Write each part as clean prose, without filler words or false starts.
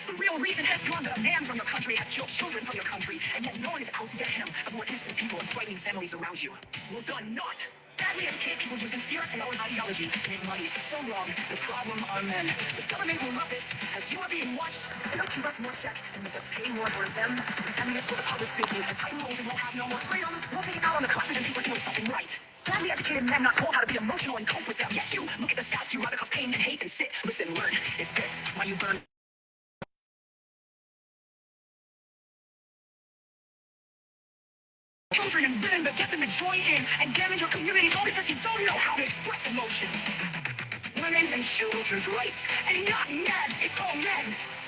The real reason has gone that a man from your country has killed children from your country, and yet no one is out to get him of more innocent people and frightening families around you. Well done, not. Badly educated people using fear and own ideology to make money. It's so wrong. The problem are men. The government will love this, as you are being watched, and they'll keep us more check and make us pay more for them. Pretending it's for the public safety, and tight rules and we'll have no more freedom. We'll take it out on the classes and people doing something right. Badly educated men not told how to be emotional and cope with them. Yes, you look at the stats, you rather cause pain and hate and sit. Listen, learn. Is this why you burn children and women, but get them to join in and damage your communities all because you don't know how to express emotions? Women's and children's rights, and not men, it's all men.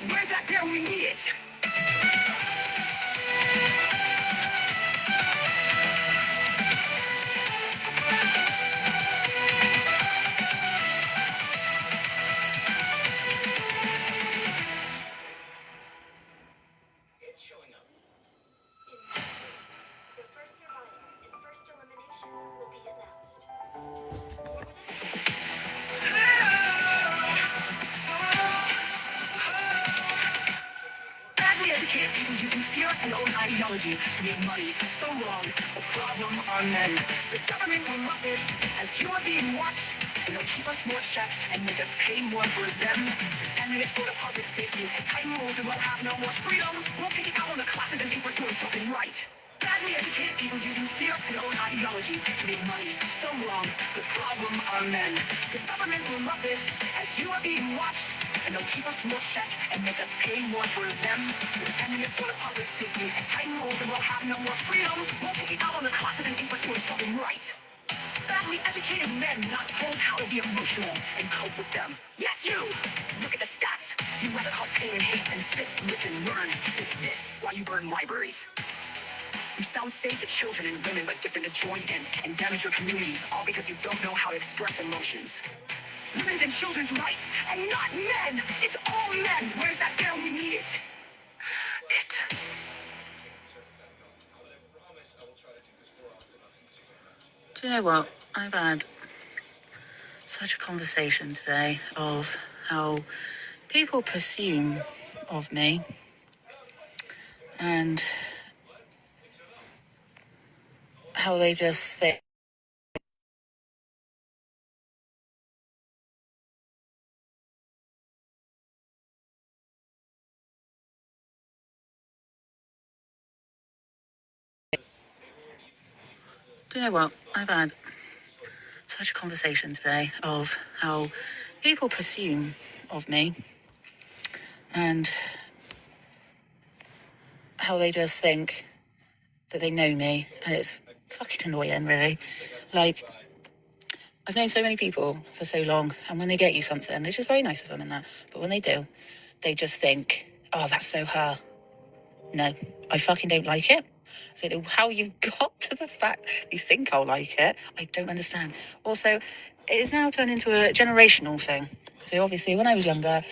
Where's that there? We need it. It's showing up. The first survivor and first elimination will be announced. Badly educated people using fear and own ideology to make money. So wrong. The problem are men. The government will love this, as you are being watched, and they'll keep us more check and make us pay more for them. Pretending it's for the public safety and tight rules and we'll have no more freedom. We'll take it out on the classes and think we're doing something right. Badly educated people using fear and own ideology to make money. So wrong. The problem are men. The government will love this, as you are being watched, and they'll keep us more check and make us pay more for them. Pretending it's for the public safety and tight rules and we'll have no more freedom. We'll take it out on the classes and think we're doing something right. Badly educated men not told how to be emotional and cope with them. Yes, you! Look at the stats. You rather cause pain and hate than sit, listen, learn. Is this why you burn libraries? You sound safe to children and women, but different to join in and damage your communities, all because you don't know how to express emotions. Women's and children's rights, and not men. It's all men. Where's that girl? We need it. Do you know what? I've had such a conversation today of how people presume of me and how they just think do you know what? I've had such a conversation today of how people presume of me and how they just think that they know me, and it's fucking annoying, really. Like, I've known so many people for so long, and when they get you something, it's just very nice of them and that, but when they do, they just think, oh, that's so her. No, I fucking don't like it. I don't know how you've got to the fact you think I'll like it. I don't understand. Also, it is now turned into a generational thing. So obviously, when I was younger,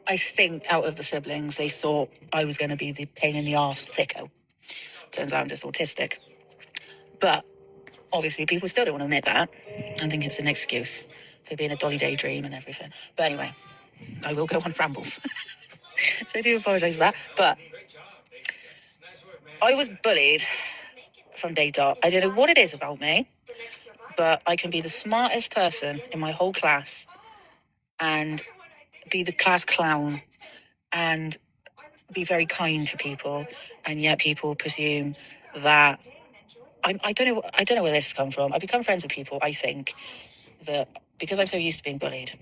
I think out of the siblings, they thought I was going to be the pain in the arse thicko. Turns out I'm just autistic. But obviously, people still don't want to admit that. I think it's an excuse for being a dolly daydream and everything. But anyway, I will go on rambles. So I do apologise for that. But I was bullied from day dot. I don't know what it is about me, but I can be the smartest person in my whole class and be the class clown and be very kind to people, and yet people presume that I don't know where this has come from. I become friends with people, I think, that because I'm so used to being bullied,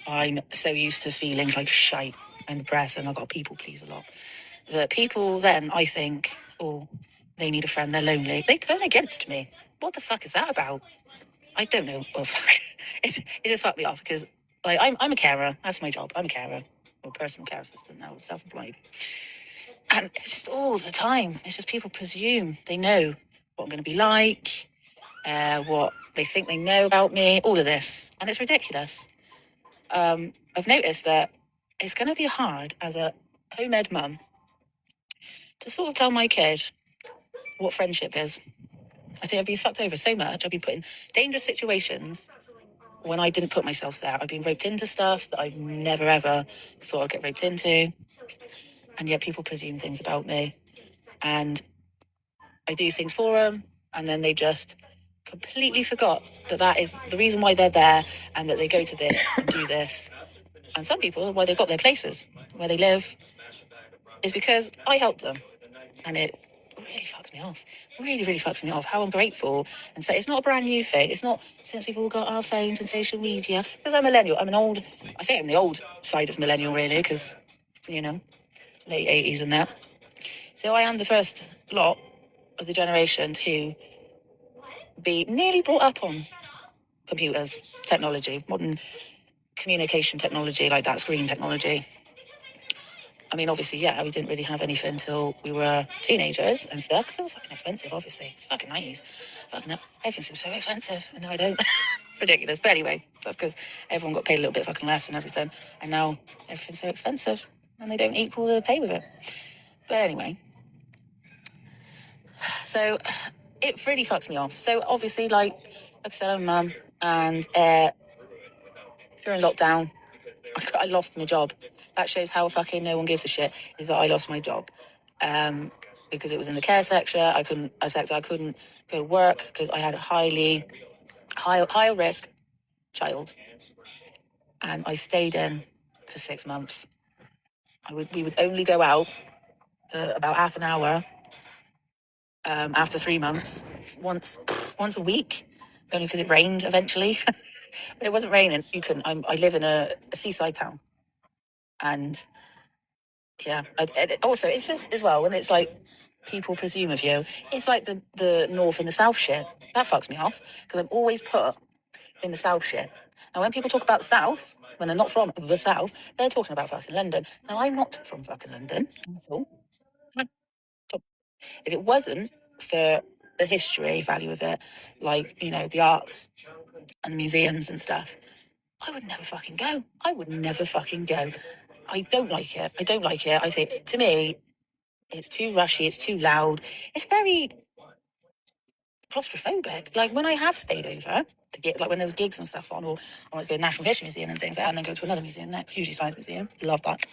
I'm so used to feeling like shite and depressed, and I've got people please a lot, that people then, I think, oh, they need a friend, they're lonely, they turn against me. What the fuck is that about? I don't know. Oh, fuck. It just fucked me off because like I'm a carer. That's my job. I'm a carer. Or personal care assistant now, self-employed. And it's just all the time. It's just people presume they know what I'm going to be like, what they think they know about me, all of this. And it's ridiculous. I've noticed that it's going to be hard as a home ed mum to sort of tell my kid what friendship is. I think I've been fucked over so much. I've been put in dangerous situations when I didn't put myself there. I've been roped into stuff that I've never ever thought I'd get roped into. And yet people presume things about me. And I do things for them, and then they just completely forgot that that is the reason why they're there, and that they go to this and do this. And some people, why they've got their places where they live, is because I helped them. And it really fucks me off. Really, really fucks me off how ungrateful. And so it's not a brand new thing. It's not since we've all got our phones and social media. Because I'm a millennial. I think I'm the old side of millennial, really, because, you know, late 80s and that. So I am the first lot of the generation to be nearly brought up on computers, technology, modern communication technology like that, screen technology. I mean, obviously, yeah, we didn't really have anything until we were teenagers and stuff, because it was fucking expensive, obviously. It's fucking 90s. Fucking hell, everything seems so expensive, and now I don't. It's ridiculous. But anyway, that's because everyone got paid a little bit fucking less and everything, and now everything's so expensive, and they don't equal the pay with it. But anyway, so it really fucks me off. So obviously, like I said, I'm mum, and during lockdown, I lost my job. That shows how fucking no one gives a shit, is that I lost my job. Because it was in the care sector, I couldn't go to work because I had a high risk child, and I stayed in for 6 months. We would only go out for about half an hour after 3 months, once a week, only because it rained eventually. But it wasn't raining. You couldn't. I live in a seaside town, and yeah. Also, it's just as well when it's like people presume of you. It's like the north and the south shit. That fucks me off because I'm always put in the south shit. Now, when people talk about south, when they're not from the south, they're talking about fucking London. Now, I'm not from fucking London at all. If it wasn't for the history value of it, like, you know, the arts and the museums and stuff, I would never fucking go. I would never fucking go. I don't like it. I don't like it. I think, to me, it's too rushy. It's too loud. It's very claustrophobic. Like, when I have stayed over to get, like, when there was gigs and stuff on, or I wanted to go to National History Museum and things like that, and then go to another museum next, usually Science Museum. Love that.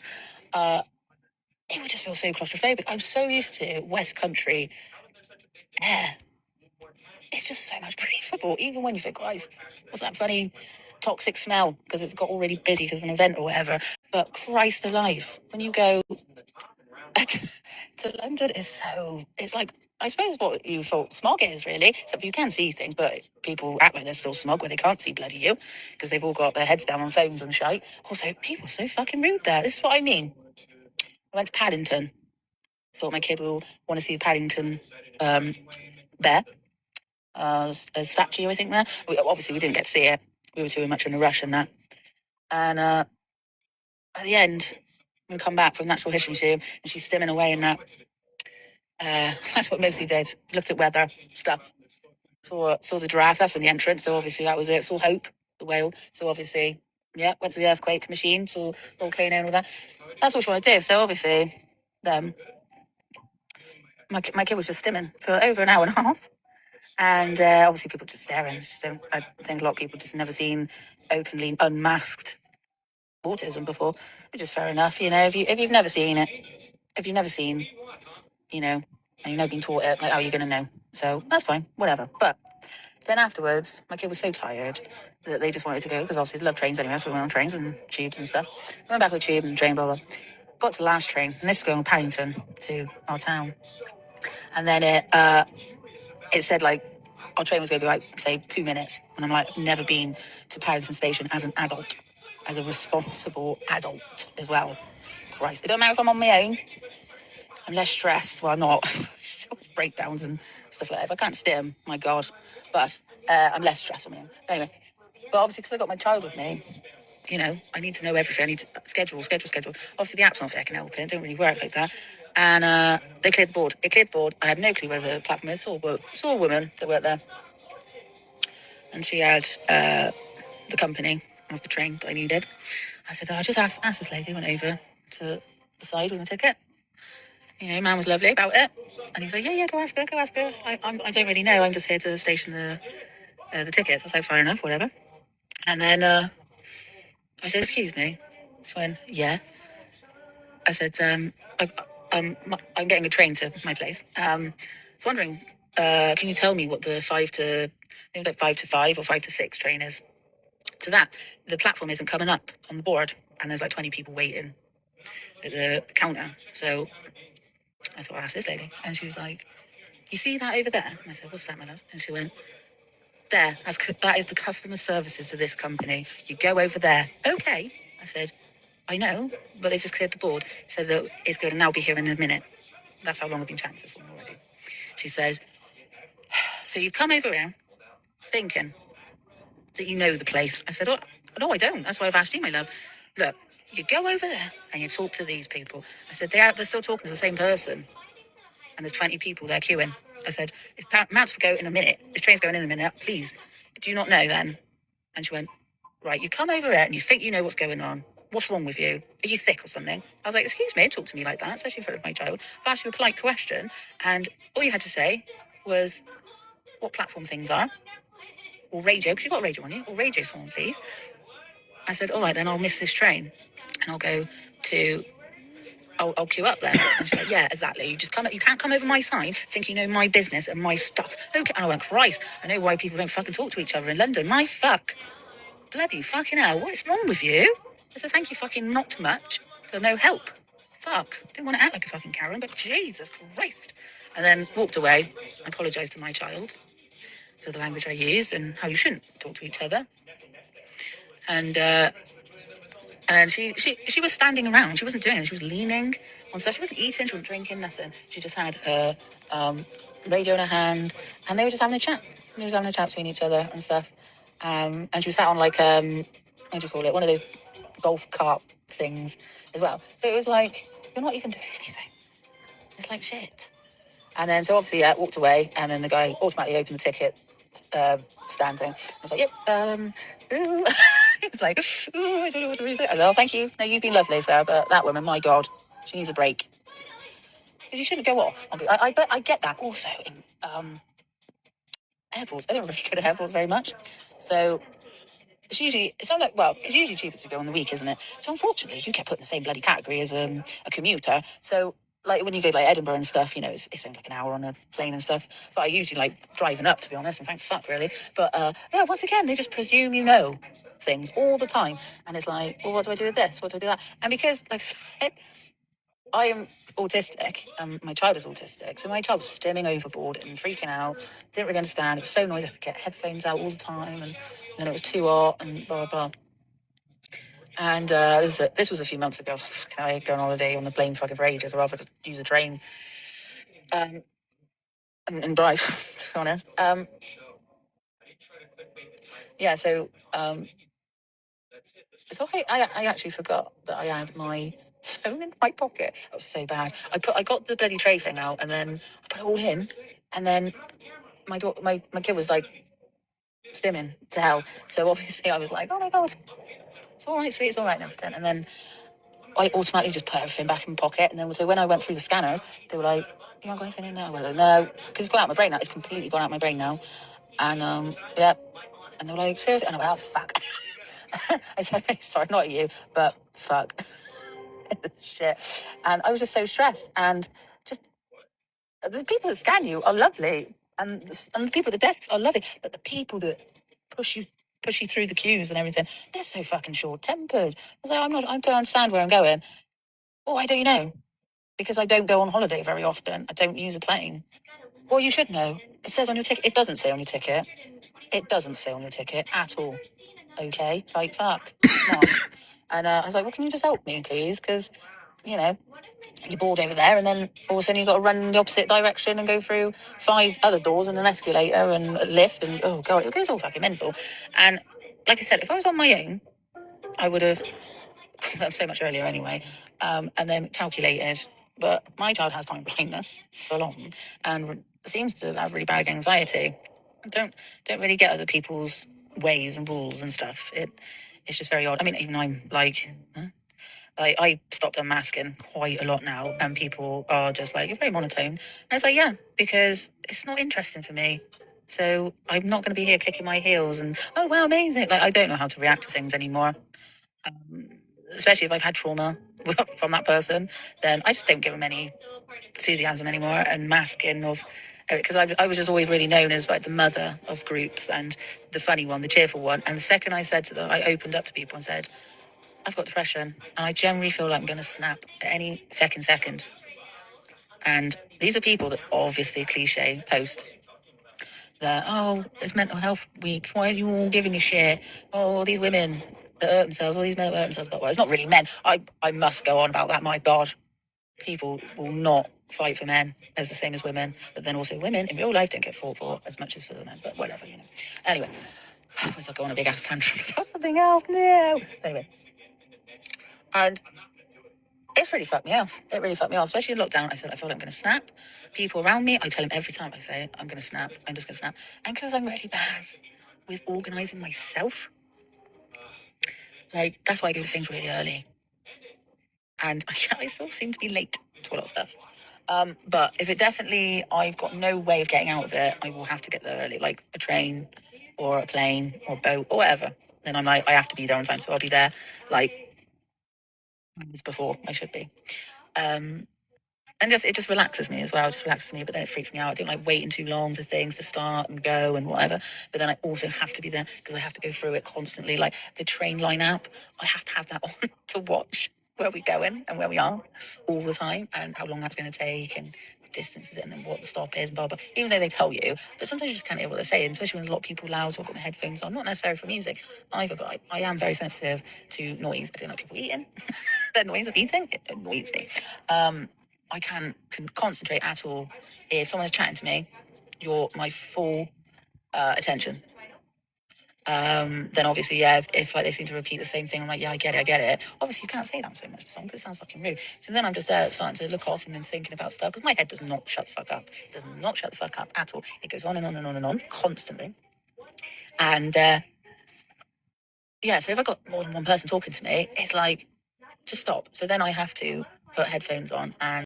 It would just feel so claustrophobic. I'm so used to West Country air. It's just so much breathable, even when you think, Christ, what's that funny toxic smell? Because it's got already busy because of an event or whatever. But Christ alive, when you go to London, it's like, I suppose what you thought smog is, really, except for you can see things, but people act like there's still smog where they can't see bloody you because they've all got their heads down on phones and shite. Also, people are so fucking rude there. This is what I mean. I went to Paddington. Thought my kid will want to see the Paddington bear. A statue, I think, there. Obviously, we didn't get to see it. We were too much in a rush and that. And at the end, we come back from Natural History Museum, and she's stimming away in that. That's what mostly did. Looked at weather, stuff. Saw the giraffe. That's in the entrance, so obviously that was it. Saw Hope, the whale. So obviously, yeah, went to the earthquake machine, saw the volcano and all that. That's what she wanted to do. So obviously, my kid was just stimming for over an hour and a half. And obviously people just staring. I think a lot of people just never seen openly unmasked autism before, which is fair enough. You know, if you've never seen it, if you've never seen, you know, and you've never been taught it, like, how are you going to know? So that's fine, whatever. But then afterwards, my kid was so tired that they just wanted to go, because obviously they love trains anyway, so we went on trains and tubes and stuff. We went back with the tube and train, blah, blah. Got to the last train, and this is going from Paddington to our town. And then it said, like, our train was going to be, like, say, 2 minutes. And I'm like, I've never been to Paddington Station as an adult, as a responsible adult as well. Christ, it don't matter if I'm on my own. I'm less stressed. Well, I'm not. Still have breakdowns and stuff like that. If I can't stim, my God. But I'm less stressed on my own. Anyway, but obviously, because I got my child with me, you know, I need to know everything. I need to schedule. Obviously, the app's not fucking helping. It don't really work like that. And they cleared the board. It cleared the board. I had no clue where the platform is. Saw a woman that worked there. And she had the company of the train that I needed. I said, I'll just ask this lady. Went over to the side with my ticket. You know, man was lovely about it, and he was like, "Yeah, go ask her, go ask her. I don't really know. I'm just here to station the tickets." I was like, "Fair enough, whatever." And then I said, "Excuse me." She went, "Yeah." I said, I'm getting a train to my place. I was wondering, can you tell me what the 5 to 5 or 5 to 6 train is?" To that, the platform isn't coming up on the board, and there's like 20 people waiting at the counter. So I thought, I'll ask this lady. And she was like, "You see that over there?" And I said, "What's that, my love?" And she went, "There, that is the customer services for this company. You go over there." "Okay." I said, "I know, but they've just cleared the board. It says that it's going to now be here in a minute." That's how long I've been chatting to this woman already. She said, "So you've come over here thinking that you know the place." I said, "Oh, no, I don't. That's why I've asked you, my love. Look, you go over there and you talk to these people." I said, they're still talking to the same person, and there's 20 people there queuing. I said, "It's Mounts will go in a minute. This train's going in a minute. Please, do you not know then?" And she went, "Right, you come over here and you think you know what's going on. What's wrong with you? Are you thick or something?" I was like, "Excuse me, don't talk to me like that, especially in front of my child. I've asked you a polite question, and all you had to say was what platform things are, or radio, because you've got a radio on you, or radio song, please." I said, "All right, then I'll miss this train, and I'll go to I'll queue up then." And she's like, "Yeah, exactly. You can't come over my sign, think you know my business and my stuff." Okay. And I went, "Christ, I know why people don't fucking talk to each other in London. My fuck. Bloody fucking hell, what is wrong with you?" I said, "Thank you fucking not much for no help. Fuck. Didn't want to act like a fucking Karen, but Jesus Christ." And then walked away, apologised to my child for the language I used and how you shouldn't talk to each other. And she was standing around. She wasn't doing it. She was leaning on stuff. She wasn't eating. She wasn't drinking, nothing. She just had her radio in her hand, and they were just having a chat. They were just having a chat between each other and stuff. And she was sat on like what do you call it? One of those golf cart things as well. So it was like, you're not even doing anything. It's like shit. And then so obviously walked away, and then the guy automatically opened the ticket stand thing. I was like, "Yep." Ooh. He was like, "Ooh, I don't know what to say." I said, "Oh, thank you. No, you've been lovely, sir, but that woman, my God, she needs a break." Because you shouldn't go off. I get that also in airports. I don't really go to airports very much, so it's usually cheaper to go on the week, isn't it? So unfortunately, you get put in the same bloody category as a commuter. So like when you go to like Edinburgh and stuff, you know, it's only like an hour on a plane and stuff. But I usually like driving up, to be honest, and thank fuck really. But yeah, once again, they just presume you know things all the time, and it's like, well, what do I do with this? What do I do with that? And because like I said, I am autistic, my child is autistic, so my child was stimming overboard and freaking out, didn't really understand. It was so noisy, I had to get headphones out all the time, and then it was too hot and blah, blah, blah. And this was a few months ago. Fucking I go on holiday on the plane fucking for ages. I'd rather just use a train and drive, to be honest. Yeah, so I actually forgot that I had my phone in my pocket. That was so bad. I got the bloody tray thing out, and then I put it all in, and then my kid was like stimming to hell. So obviously I was like, "Oh my God, it's all right, sweet, it's all right," and everything. And then I automatically just put everything back in my pocket. And then so when I went through the scanners, they were like, "You haven't got anything in there?" I was like, "No," because it's gone out my brain now. It's completely gone out my brain now. And yeah, and they were like, "Seriously?" And I went, "Oh fuck." I said, "Sorry, not you, but fuck." Shit. And I was just so stressed. And just the people that scan you are lovely, and the people at the desks are lovely, but the people that push you through the queues and everything, they're so fucking short tempered. I was like, I don't understand where I'm going. "Oh, why don't you know?" "Because I don't go on holiday very often. I don't use a plane." "Well, you should know. It says on your ticket." "It doesn't say on your ticket. It doesn't say on your ticket at all." "Okay, like fuck. No." And I was like, "Well, can you just help me, please? Because, you know, you're bored over there, and then all of a sudden you've got to run in the opposite direction and go through 5 other doors and an escalator and a lift, and oh God, it goes all fucking mental." And like I said, if I was on my own, I would have done so much earlier anyway, and then calculated. But my child has time blindness, full on, and seems to have really bad anxiety. I don't really get other people's ways and rules and stuff. It's just very odd. I mean, even I'm like, huh? I stopped unmasking quite a lot now, and people are just like, you're very monotone. And it's like, yeah, because it's not interesting for me. So I'm not going to be here clicking my heels and, oh, wow, amazing. Like, I don't know how to react to things anymore. Especially if I've had trauma from that person, then I just don't give them any enthusiasm anymore and masking of, because I was just always really known as like the mother of groups and the funny one, the cheerful one. And the second I said to them, I opened up to people and said, I've got depression and I generally feel like I'm going to snap at any fucking second. And these are people that obviously cliche post that, oh, it's mental health week. Why are you all giving a shit? Oh, these women that hurt themselves, all these men that hurt themselves. But well, it's not really men. I must go on about that. My God, people will not fight for men as the same as women. But then also women in real life don't get fought for as much as for the men. But whatever, you know. Anyway, was I go on a big ass tantrum about something else? No. Anyway, and it's really fucked me off. It really fucked me off, especially in lockdown. I said, I feel like I'm going to snap. People around me, I tell them every time I say, I'm going to snap. I'm just going to snap. And because I'm really bad with organising myself, like, that's why I go to things really early. And I still seem to be late to a lot of stuff. But if it definitely, I've got no way of getting out of it, I will have to get there early, like a train or a plane or a boat or whatever. Then I'm like, I have to be there on time. So I'll be there like minutes before I should be. And it just relaxes me as well. It just relaxes me, but then it freaks me out. I don't like waiting too long for things to start and go and whatever. But then I also have to be there because I have to go through it constantly. Like the train line app, I have to have that on to watch where we're going and where we are all the time and how long that's going to take and what distance is it and then what the stop is, blah, blah. Even though they tell you, but sometimes you just can't hear what they're saying, especially when a lot of people loud. So I've got my headphones on, not necessarily for music either, but I am very sensitive to noise. I don't like people eating. The noise of eating, it annoys me. I can concentrate at all. If someone's chatting to me, you're my full attention. Then obviously, yeah, if like they seem to repeat the same thing, I'm like, yeah, I get it. Obviously, you can't say that so much to someone because it sounds fucking rude. So then I'm just there starting to look off and then thinking about stuff because my head does not shut the fuck up. It does not shut the fuck up at all. It goes on and on and on and on constantly. And yeah, so if I've got more than one person talking to me, it's like, just stop. So then I have to put headphones on and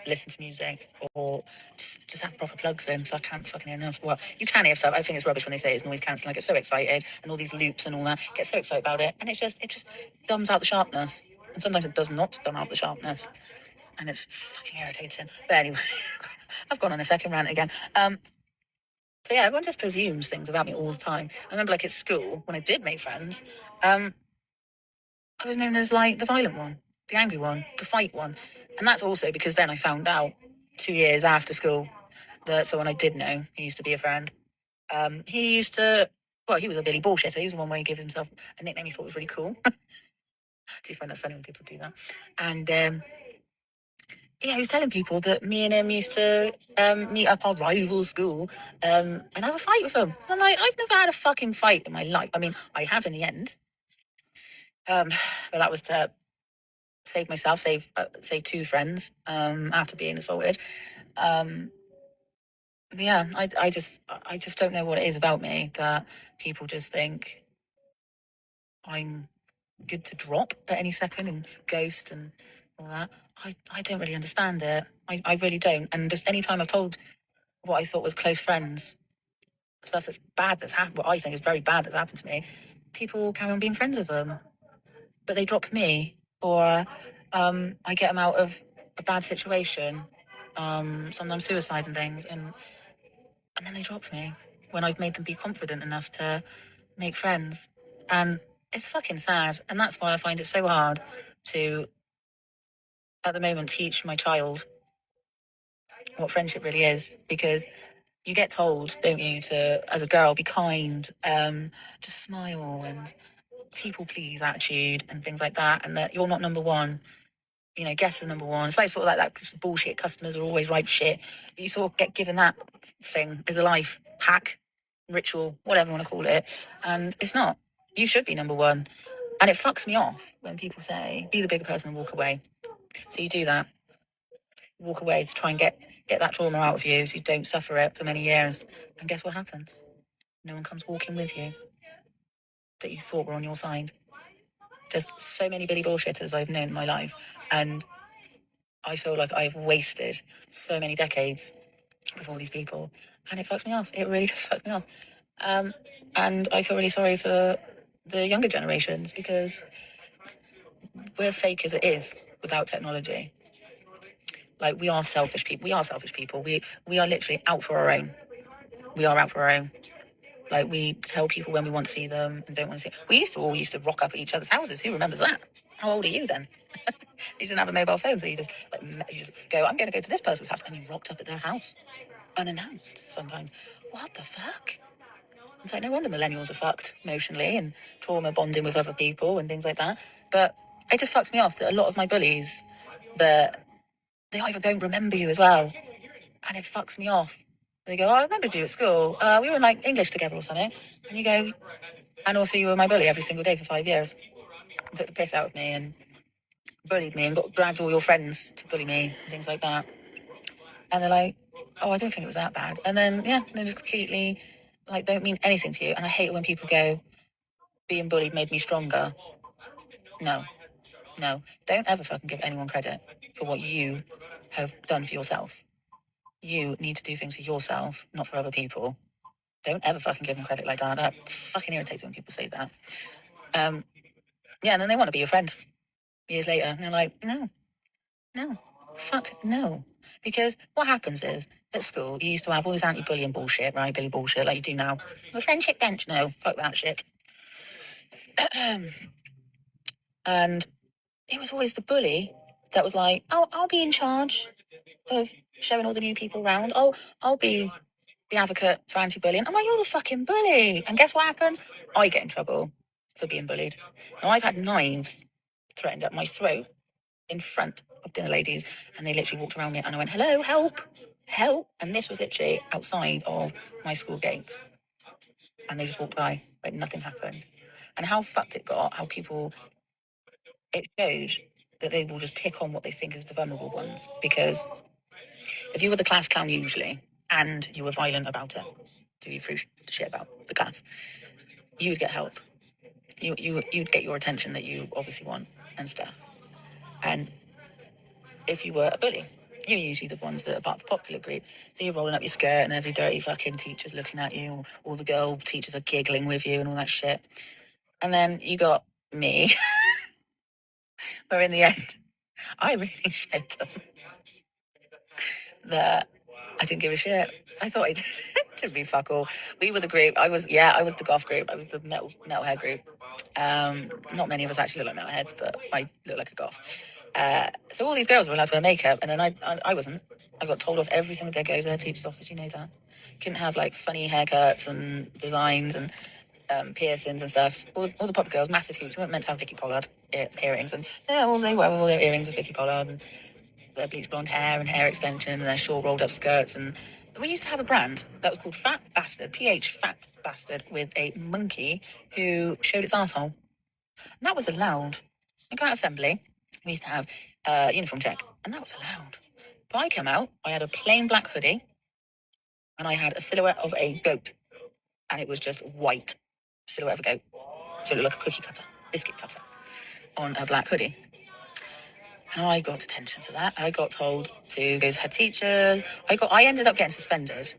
listen to music or just have proper plugs in so I can't fucking hear enough. Well, you can hear stuff. I think it's rubbish when they say it's noise cancelling. I get so excited and all these loops and all that. Get so excited about it and it just dumbs out the sharpness. And sometimes it does not dumb out the sharpness. And it's fucking irritating. But anyway, I've gone on a second rant again. So yeah, everyone just presumes things about me all the time. I remember like at school when I did make friends, I was known as like the violent one, the angry one, the fight one. And that's also because then I found out 2 years after school that someone I did know, he used to be a friend. He used to, well, he was a Billy bullshitter. He was the one where he gave himself a nickname he thought was really cool. Do you find that funny when people do that? And yeah, he was telling people that me and him used to meet up our rival school and have a fight with him. I'm like, I've never had a fucking fight in my life. I mean, I have in the end. But that was to save myself, save 2 friends after being assaulted. Yeah, I just don't know what it is about me that people just think I'm good to drop at any second and ghost and all that. I don't really understand it. I really don't. And just any time I've told what I thought was close friends, stuff that's bad that's happened, what I think is very bad that's happened to me, people carry on being friends with them. But they drop me or I get them out of a bad situation, sometimes suicide and things, and then they drop me when I've made them be confident enough to make friends. And it's fucking sad. And that's why I find it so hard to, at the moment, teach my child what friendship really is. Because you get told, don't you, to, as a girl, be kind, just smile and people please attitude and things like that. And that you're not number one. You know, guess the number one. It's like sort of like that bullshit. Customers are always right shit. You sort of get given that thing as a life hack, ritual, whatever you want to call it. And it's not. You should be number one. And it fucks me off when people say, be the bigger person and walk away. So you do that. Walk away to try and get that trauma out of you so you don't suffer it for many years. And guess what happens? No one comes walking with you that you thought were on your side. Just so many Billy bullshitters I've known in my life. And I feel like I've wasted so many decades with all these people. And it fucks me off. It really does fuck me off. And I feel really sorry for the younger generations because we're fake as it is without technology. Like, we are selfish people. We are selfish people. We are literally out for our own. We are out for our own. Like, we tell people when we want to see them and don't want to see. We used to rock up at each other's houses. Who remembers that? How old are you then? You didn't have a mobile phone, so you just go, I'm going to go to this person's house, and you rocked up at their house, unannounced sometimes. What the fuck? It's like, no wonder millennials are fucked emotionally and trauma bonding with other people and things like that. But it just fucks me off that a lot of my bullies, that they either don't remember you as well, and it fucks me off. They go, oh, I remembered you at school. We were in like English together or something. And you go, and also you were my bully every single day for 5 years. And took the piss out of me and bullied me and dragged all your friends to bully me and things like that. And they're like, oh, I don't think it was that bad. And then, yeah, they just completely, like, don't mean anything to you. And I hate it when people go, being bullied made me stronger. No. Don't ever fucking give anyone credit for what you have done for yourself. You need to do things for yourself, not for other people. Don't ever fucking give them credit like that. That fucking irritates when people say that. Yeah, and then they want to be your friend years later. And they're like, no, fuck no. Because what happens is, at school, you used to have all this anti-bullying bullshit, right? Billy bullshit, like you do now. The friendship bench, no. Fuck that shit. And it was always the bully that was like, oh, I'll be in charge of showing all the new people around. Oh, I'll be the advocate for anti-bullying. I'm like, you're the fucking bully. And guess what happens? I get in trouble for being bullied. Now, I've had knives threatened at my throat in front of dinner ladies, and they literally walked around me, and I went, hello, help. And this was literally outside of my school gates. And they just walked by, but nothing happened. And how fucked it got, how people, it shows that they will just pick on what they think is the vulnerable ones. Because if you were the class clown usually, and you were violent about it, so you threw shit about the class, you would get help. You'd get your attention that you obviously want and stuff. And if you were a bully, you're usually the ones that are part of the popular group. So you're rolling up your skirt and every dirty fucking teacher's looking at you, or all the girl teachers are giggling with you and all that shit. And then you got me, where in the end, I really showed them that I didn't give a shit. I thought I did. To be fuck all. We were the group. I was the goth group. I was the metalhead group. Not many of us actually look like metalheads, but I look like a goth. So all these girls were allowed to wear makeup, and then I wasn't. I got told off every single day I go to the teacher's office. You know that. Couldn't have like funny haircuts and designs and piercings and stuff. All the pop girls, massive huge. We weren't meant to have Vicky Pollard earrings, and yeah, well they were all their earrings with Vicky Pollard and their bleach blonde hair and hair extension and their short rolled up skirts. And we used to have a brand that was called Fat Bastard, PH Fat Bastard, with a monkey who showed its arsehole. And that was allowed. In Grant Assembly, we used to have uniform check, and that was allowed. But I came out, I had a plain black hoodie, and I had a silhouette of a goat, and it was just white silhouette of a goat. So it looked like a cookie cutter, biscuit cutter, on a black hoodie. And I got detention for that. I got told to go to head teachers. I ended up getting suspended.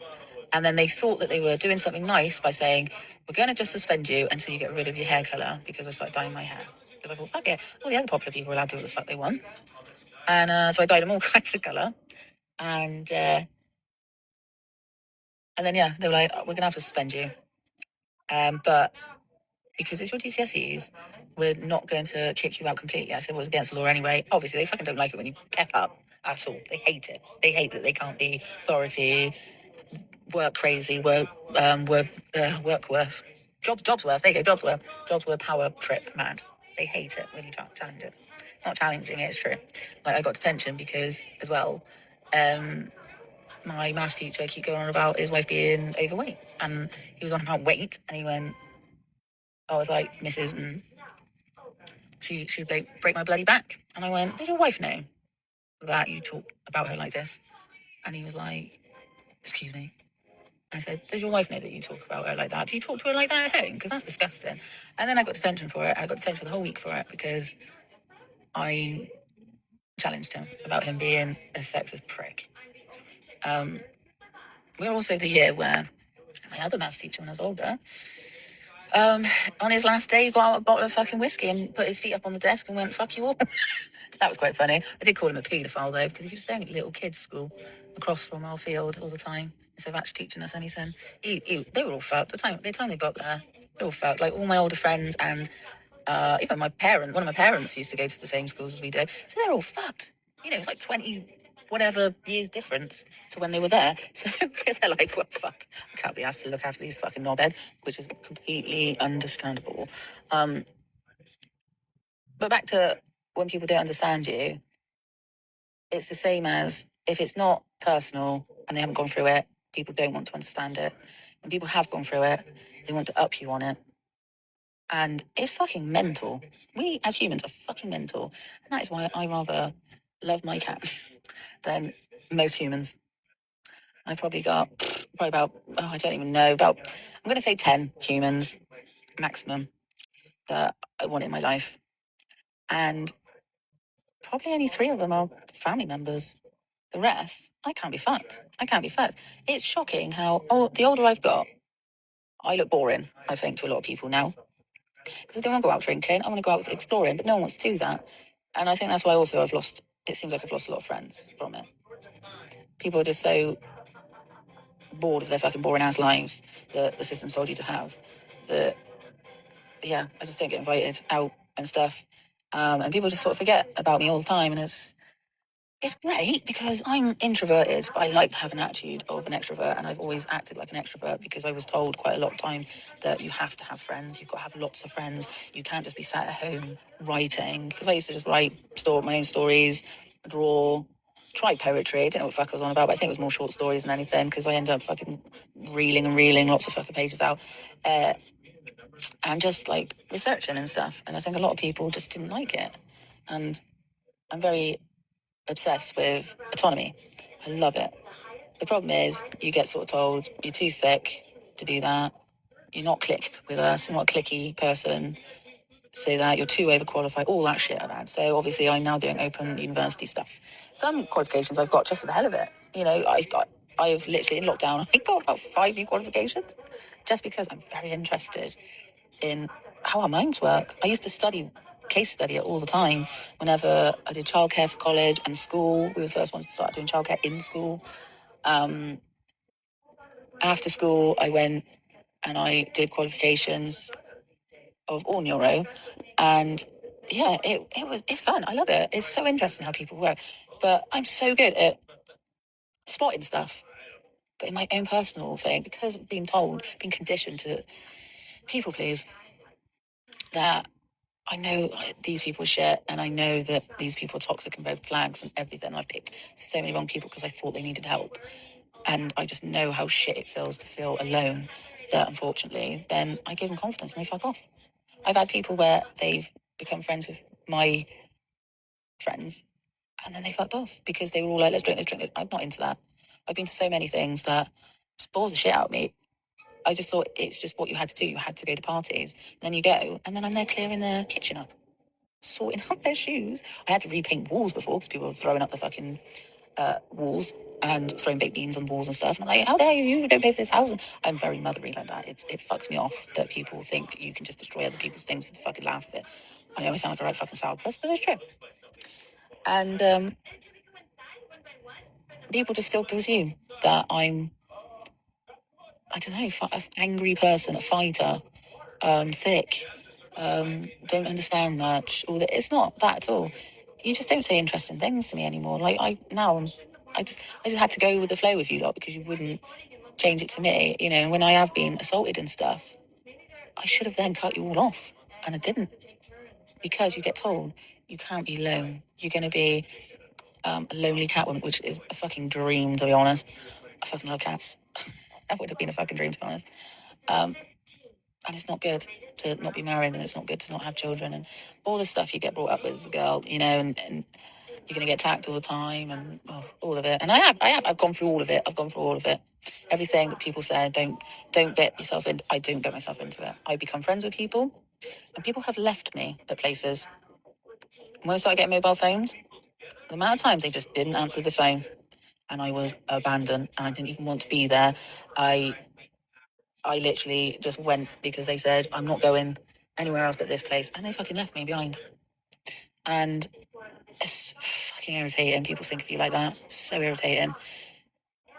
And then they thought that they were doing something nice by saying, we're going to just suspend you until you get rid of your hair colour, because I started dyeing my hair. Because I thought, fuck it, all the other popular people are allowed to do what the fuck they want. And so I dyed them all kinds of colour. And then, yeah, they were like, we're going to have to suspend you. But because it's your GCSEs, we're not going to kick you out completely. I said, well, it's against the law anyway. Obviously, they fucking don't like it when you pep up at all. They hate it. They hate that they can't be authority, work crazy, work worth. Jobs worth. There you go, jobs worth. Jobs worth power trip mad. They hate it when you challenge it. It's not challenging it, it's true. Like, I got detention because, as well, my maths teacher keep going on about his wife being overweight. And he was on about weight, and he went, I was like, Mrs. She'd break my bloody back. And I went, does your wife know that you talk about her like this? And he was like, excuse me. I said, does your wife know that you talk about her like that? Do you talk to her like that at home? Because that's disgusting. And then I got detention for it. I got detention for the whole week for it because I challenged him about him being a sexist prick. We're also the year where my other maths teacher, when I was older, on his last day, he got out a bottle of fucking whiskey and put his feet up on the desk and went, fuck you all. That was quite funny. I did call him a paedophile, though, because he was staring at little kids' school across from our field all the time, instead of actually teaching us anything. They were all fucked. The time they got there, they were all fucked. Like, all my older friends and even one of my parents used to go to the same schools as we did. So they're all fucked. You know, it's like 20 whatever years difference to when they were there. So they're like, well, fuck, I can't be asked to look after these fucking knobhead, which is completely understandable. But back to when people don't understand you, it's the same as if it's not personal and they haven't gone through it, people don't want to understand it. When people have gone through it, they want to up you on it. And it's fucking mental. We as humans are fucking mental. And that is why I rather love my cat than most humans. I've probably got about, I don't even know, I'm going to say 10 humans maximum that I want in my life. And probably only 3 of them are family members. The rest, I can't be fucked. It's shocking how, the older I've got, I look boring, I think, to a lot of people now. Because I don't want to go out drinking, I want to go out exploring, but no one wants to do that. And I think that's why also it seems like I've lost a lot of friends from it. People are just so bored of their fucking boring ass lives that the system told you to have that, yeah, I just don't get invited out and stuff. And people just sort of forget about me all the time. And it's great because I'm introverted, but I like to have an attitude of an extrovert. And I've always acted like an extrovert because I was told quite a lot of time that you have to have friends. You've got to have lots of friends. You can't just be sat at home writing. Because I used to just write my own stories, draw, try poetry. I didn't know what the fuck I was on about, but I think it was more short stories than anything because I ended up fucking reeling lots of fucking pages out. And just like researching and stuff. And I think a lot of people just didn't like it. And I'm very obsessed with autonomy. I love it. The problem is you get sort of told you're too thick to do that. You're not click with us. You're not a clicky person. So that you're too overqualified. All that shit around. So obviously I'm now doing open university stuff. Some qualifications I've got just for the hell of it. You know, I've literally in lockdown, I got about 5 new qualifications just because I'm very interested in how our minds work. I used to case study it all the time. Whenever I did childcare for college and school, we were the first ones to start doing childcare in school. After school, I went and I did qualifications of all neuro, and yeah, it's fun. I love it. It's so interesting how people work. But I'm so good at spotting stuff. But in my own personal thing, because of being conditioned to people please, that I know these people shit, and I know that these people are toxic and red flags and everything. I've picked so many wrong people because I thought they needed help. And I just know how shit it feels to feel alone, that unfortunately, then I give them confidence and they fuck off. I've had people where they've become friends with my friends and then they fucked off because they were all like, let's drink. I'm not into that. I've been to so many things that just bores the shit out of me. I just thought it's just what you had to do. You had to go to parties. And then you go, and then I'm there clearing the kitchen up, sorting out their shoes. I had to repaint walls before because people were throwing up the fucking walls and throwing baked beans on walls and stuff. And I'm like, how dare you? You don't pay for this house. And I'm very mothery like that. It fucks me off that people think you can just destroy other people's things for the fucking laugh of it. I know I sound like a right fucking sour puss, but it's true. And people just still presume that I'm, I don't know, an angry person, a fighter, thick, don't understand much. All that. It's not that at all. You just don't say interesting things to me anymore. Like I just had to go with the flow with you lot because you wouldn't change it to me. You know, when I have been assaulted and stuff, I should have then cut you all off, and I didn't, because you get told you can't be alone. You're going to be a lonely cat woman, which is a fucking dream, to be honest. I fucking love cats. That would have been a fucking dream, to be honest. And it's not good to not be married, and it's not good to not have children, and all the stuff you get brought up with as a girl, you know, and you're going to get attacked all the time and all of it. And I've gone through all of it. Everything that people say, don't get yourself in. I don't get myself into it. I become friends with people, and people have left me at places. When I started getting mobile phones, the amount of times they just didn't answer the phone, and I was abandoned, and I didn't even want to be there. I literally just went because they said, I'm not going anywhere else but this place. And they fucking left me behind. And it's fucking irritating. People think of you like that. So irritating.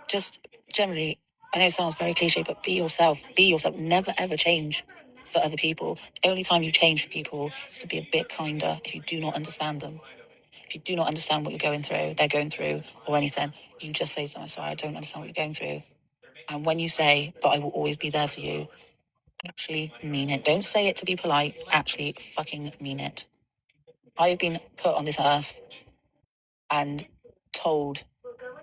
Just generally, I know it sounds very cliche, but be yourself. Be yourself. Never ever change for other people. The only time you change for people is to be a bit kinder if you do not understand them. If you do not understand what you're going through, they're going through, or anything, you just say something, sorry, I don't understand what you're going through. And when you say, but I will always be there for you, actually mean it. Don't say it to be polite. Actually fucking mean it. I've been put on this earth and told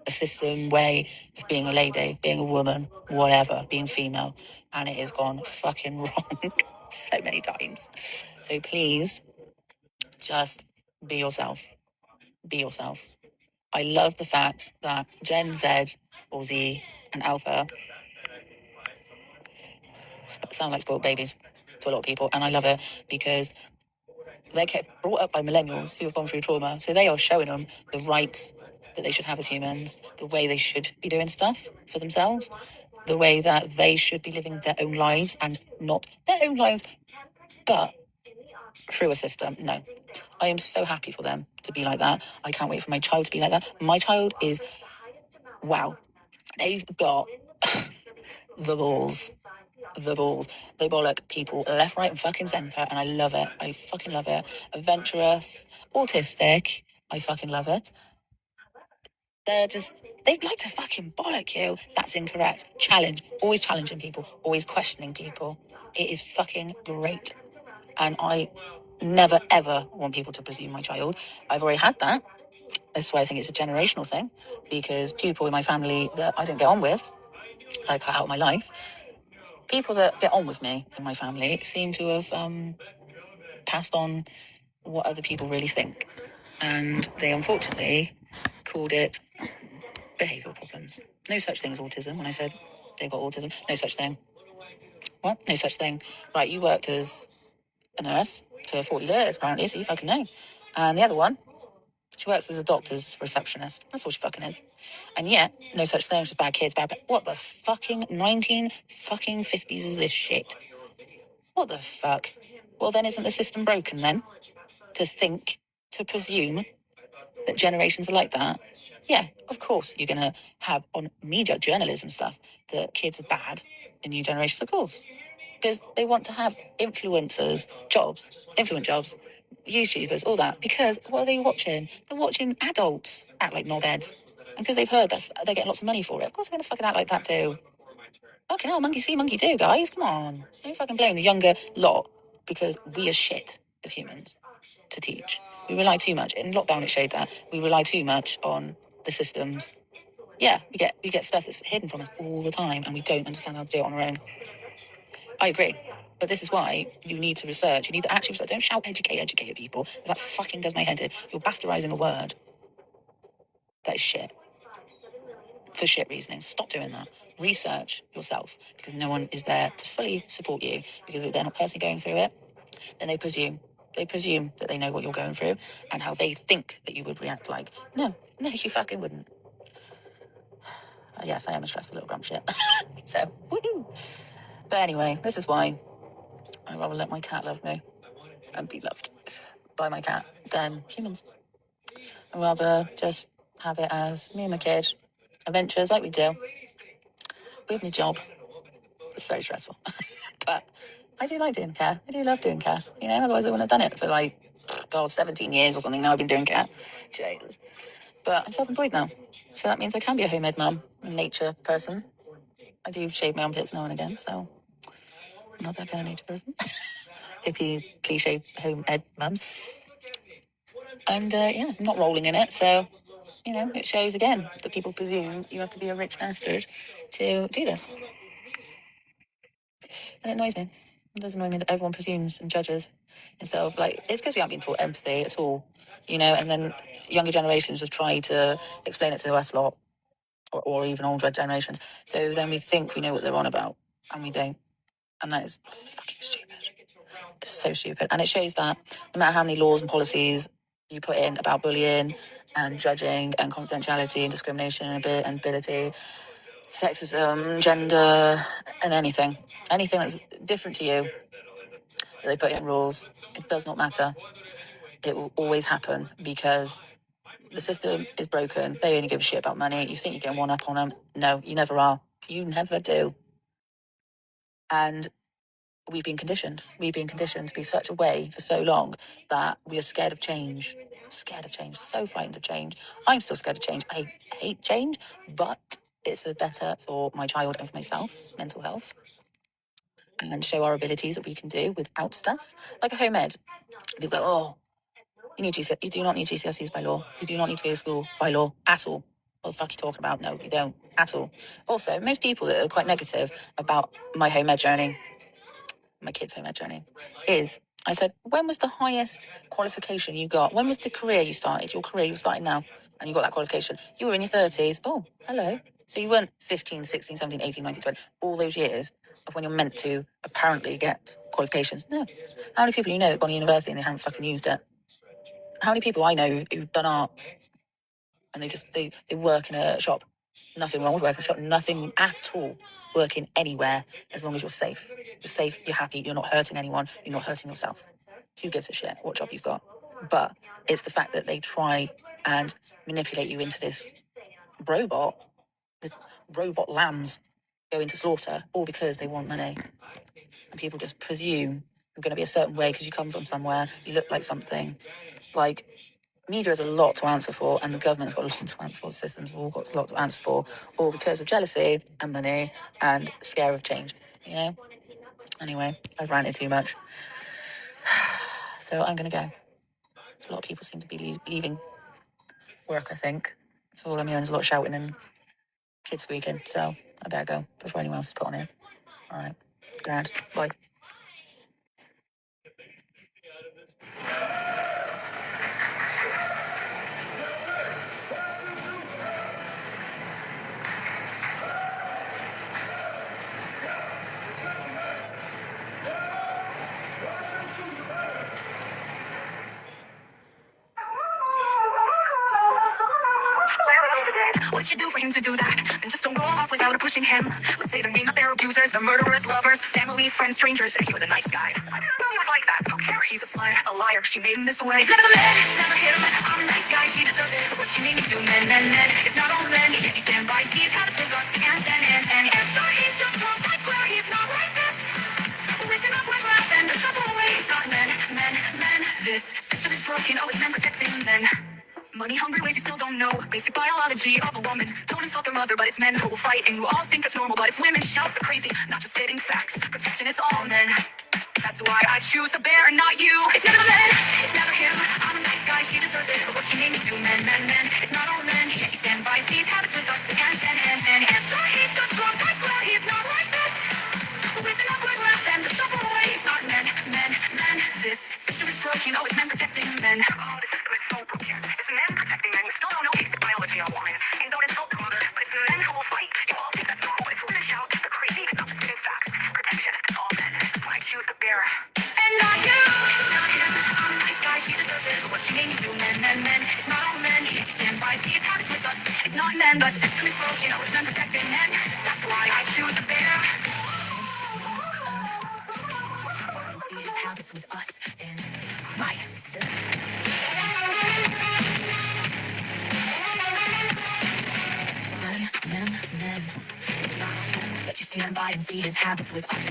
a system way of being a lady, being a woman, whatever, being female, and it has gone fucking wrong so many times. So please, just be yourself. Be yourself. I love the fact that Gen Z or Z and Alpha sound like spoiled babies to a lot of people, and I love it because they get brought up by millennials who have gone through trauma. So they are showing them the rights that they should have as humans, the way they should be doing stuff for themselves, the way that they should be living their own lives, and not their own lives, but through a system. No. I am so happy for them to be like that. I can't wait for my child to be like that. My child is, wow. They've got the balls. They bollock people left, right, and fucking centre, and I love it. I fucking love it. Adventurous, autistic. I fucking love it. They'd like to fucking bollock you. That's incorrect. Challenge. Always challenging people. Always questioning people. It is fucking great. And I never, ever want people to presume my child. I've already had that. That's why I think it's a generational thing. Because people in my family that I don't get on with, that I cut out of my life, people that get on with me in my family seem to have passed on what other people really think. And they unfortunately called it behavioural problems. No such thing as autism. When I said they got autism, no such thing. What? No such thing. Right, you worked as a nurse for 40 years, apparently, so you fucking know. And the other one, she works as a doctor's receptionist. That's all she fucking is. And yet, no such thing. She's bad kids, bad. What the fucking 1950s is this shit? What the fuck? Well, then isn't the system broken then? To presume that generations are like that? Yeah, of course you're going to have on media journalism stuff that kids are bad in new generations, of course. Because they want to have influencers, influence jobs, YouTubers, all that. Because what are they watching? They're watching adults act like knobheads. And because they've heard they're getting lots of money for it, of course they're going to fucking act like that too. Fucking hell, monkey see, monkey do, guys. Come on. Don't fucking blame the younger lot because we are shit as humans to teach. We rely too much. In lockdown, it showed that we rely too much on the systems. Yeah, we get stuff that's hidden from us all the time, and we don't understand how to do it on our own. I agree, but this is why you need to research. You need to actually research. Don't shout, educate people. That fucking does my head in. You're bastardizing a word. That is shit. For shit reasoning. Stop doing that. Research yourself because no one is there to fully support you because if they're not personally going through it, then they presume. They presume that they know what you're going through and how they think that you would react like. No, you fucking wouldn't. Yes, I am a stressful little grump shit. So, woohoo. But anyway, this is why I'd rather let my cat love me and be loved by my cat than humans. I'd rather just have it as me and my kid, adventures like we do, with my job. It's very stressful. But I do like doing care. I do love doing care. You know, otherwise I wouldn't have done it for 17 years or something. Now I've been doing care. Jesus. But I'm self-employed now. So that means I can be a home ed mum, a nature person. I do shave my armpits now and again, so I'm not that kind of nature person. Hippie, cliche home ed mums. And I'm not rolling in it, so, it shows again that people presume you have to be a rich bastard to do this. And it annoys me. It does annoy me that everyone presumes and judges instead of like, it's because we haven't been taught empathy at all, you know, and then younger generations have tried to explain it to us lot, or even older generations. So then we think we know what they're on about, and we don't. And that is fucking stupid. It's so stupid. And it shows that no matter how many laws and policies you put in about bullying and judging and confidentiality and discrimination and ability, sexism, gender, and anything that's different to you, that they put in rules, it does not matter. It will always happen because the system is broken. They only give a shit about money. You think you're getting one up on them. No, you never are. You never do. And we've been conditioned. We've been conditioned to be such a way for so long that we are scared of change. Scared of change. So frightened of change. I'm still scared of change. I hate change, but it's for the better for my child and for myself, mental health, and show our abilities that we can do without stuff. Like a home ed. People go, oh, you do not need GCSEs by law. You do not need to go to school by law at all. What the fuck are you talking about? No, you don't at all. Also, most people that are quite negative about my home ed journey, my kids' home ed journey, is I said, when was the highest qualification you got? When was the career you started? Your career you're starting now, and you got that qualification. You were in your 30s. Oh, hello. So you weren't 15, 16, 17, 18, 19, 20, all those years of when you're meant to apparently get qualifications. No. How many people you know have gone to university and they haven't fucking used it? How many people I know who've done art and they work in a shop? Nothing wrong with working in a shop. Nothing at all. Working anywhere as long as you're safe. You're safe, you're happy, you're not hurting anyone, you're not hurting yourself. Who gives a shit what job you've got? But it's the fact that they try and manipulate you into this robot lambs going to slaughter, all because they want money. And people just presume you're going to be a certain way because you come from somewhere, you look like something. Like, media has a lot to answer for, and the government's got a lot to answer for, the systems have all got a lot to answer for, all because of jealousy and money and scare of change, you know? Anyway, I've ranted too much. So I'm going to go. A lot of people seem to be leaving work, I think. That's all I'm hearing is a lot of shouting and kids squeaking, so I better go before anyone else is put on here. All right, grand, bye. What'd you do for him to do that? And just don't go off without pushing him. Let's say the name of their abusers, the murderers, lovers, family, friends, strangers. He was a nice guy. I didn't know he was like that. Okay, she's a slut, a liar. She made him this way. It's never the man, it's never him. I'm a nice guy, she deserves it. What she made me do, men. It's not all men. He stand by, sees habits with us against and so he's just wrong. I swear he's not like this. With an upward laugh and a shuffle away. It's not men. This system is broken. Oh, it's men protecting men. Money hungry ways you still don't know. Basic biology of a woman. Don't insult their mother, but it's men who will fight. And you all think it's normal, but if women shout, they're crazy. Not just spitting facts. Protection, it's all men. That's why I choose the bear and not you. It's never the man, it's never him. I'm a nice guy, she deserves it. But what she made me do, men. It's not all men. He stand by, sees habits with us against and so he's just drunk. I swear he's not like this. With an upward laugh and a shuffle away. It's not men. This system is broken. Oh, it's men protecting men. Oh, the system is so broken. It's men protecting men. You still don't know basic biology of women. And don't insult the mother, but it's men who will fight. You all think that's normal, but if women shout, they're crazy. It's not just spitting facts. Protection, it's all men. That's why I choose the bear. And not you. It's not him. I'm a nice guy, she deserves it. But what she made me do, men. It's not all men. He stand by, see his habits with us. It's not men, but the system is broken. Oh, it's men protecting men. That's why I choose the bear. See his habits with us in my system. Men. It's not him that you stand by and see his habits with us.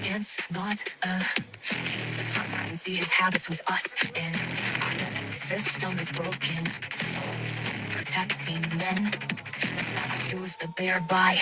It's not stand by and see his habits with us in the system is broken. Protecting men. I choose the bear by.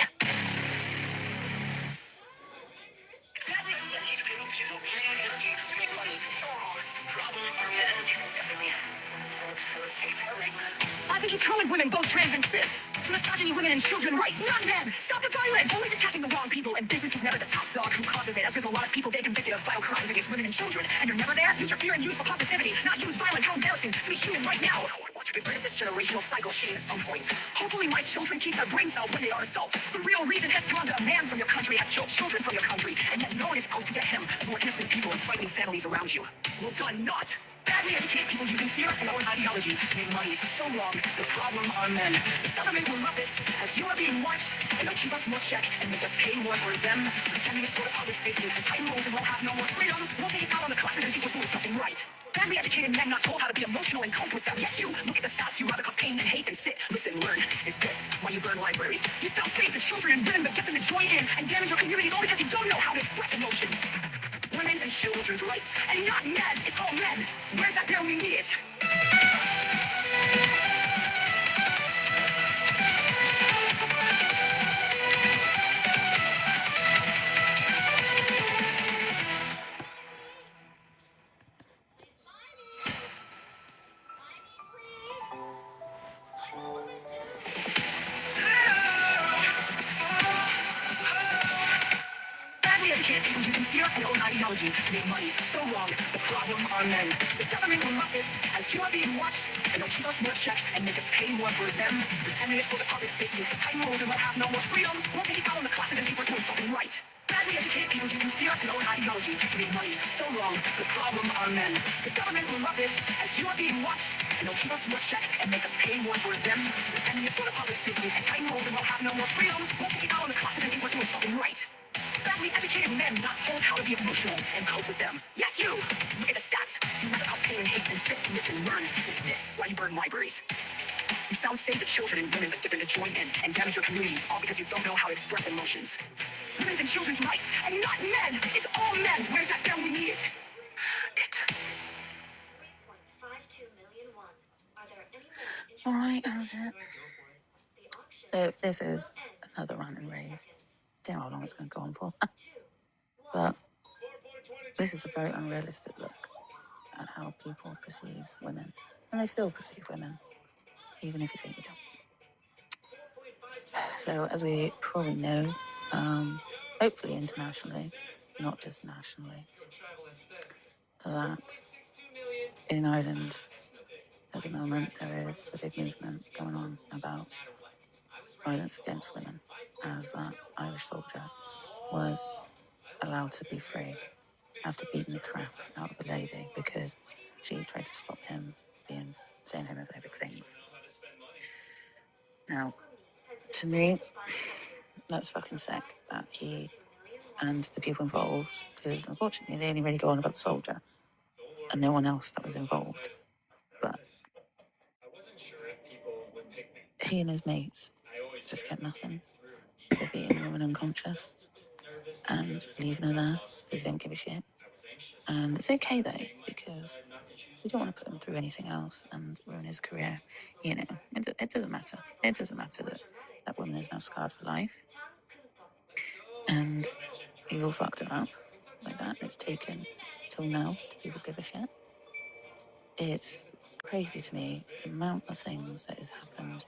I think he's calling women both trans and cis. Misogyny, women, and children rights, not men. Stop the violence. Always attacking the wrong people, and business is never the top dog who causes it. As there's a lot of people getting convicted of vile crimes against women and children, and you're never there. Use your fear and use for positivity, not use violence. How embarrassing to be human right now. I want to get rid of this generational cycle shame at some point. Hopefully, my children keep their brain cells when they are adults. The real reason has gone to a man from your country has killed children from your country, and yet no one is out to get him. The more innocent people and fighting families around you. Well done, not. Badly educated people using fear and own ideology to make money. So wrong. The problem are men. The government will love this as you are being watched, and they'll keep us more check and make us pay more for them. Pretending it's for the public safety and tighten rules and we'll have no more freedom. We'll take it out on the classes and people doing something right. Badly educated men not told how to be emotional and cope with them. Yes, you look at the stats, you rather cause pain and hate and sit, listen, learn. Is this why you burn libraries? You sell faith to children and women, but get them to join in and damage your communities all because you don't know how to express emotions. Women's and children's rights, and not men. It's all men. Where's that girl we need it? Badly educated people using fear and own ideology to make money. So wrong. The problem are men. The government will love this as you are being watched, and they'll keep us more check and make us pay more for them. Pretending it's for the public safety and tighten rules and we'll have no more freedom. We'll take it out on the classes and think we're doing something right. Badly educated people using fear and own ideology to make money. So wrong. The problem are men. The government will love this as you are being watched, and they'll keep us more check and make us pay more for them. Pretending it's for the public safety and tighten rules and we'll have no more freedom. We'll take it out on the classes and think we're doing something right. Badly educated men not told how to be emotional and cope with them. Yes, you! Look at the stats. You never cause pain and hate and sit, listen, learn. Is this why you burn libraries? You sound safe to children and women, but get them to join in and damage your communities, all because you don't know how to express emotions. Women's and children's rights, and not men! It's all men! Where's that girl we need it? It. 3.52 million won. Are there any more interested Alright, that was it. The auction So this is will end another rant and rave. seconds. Don't know how long it's going to go on for. 2, 1. But this is a very unrealistic look at how people perceive women. And they still perceive women, even if you think you don't. So as we probably know, hopefully internationally, not just nationally, that in Ireland at the moment there is a big movement going on about violence against women, as that Irish soldier was allowed to be free after beating the crap out of a lady because she tried to stop him saying homophobic things. Now, to me, that's fucking sick that he and the people involved, because unfortunately they only really go on about the soldier and no one else that was involved. But he and his mates just get nothing for beating the woman unconscious and leaving her there because they don't give a shit. And it's okay though, because we don't want to put him through anything else and ruin his career. You know, it doesn't matter. It doesn't matter that that woman is now scarred for life. And you've all fucked it up like that. It's taken till now to people give a shit. It's crazy to me the amount of things that has happened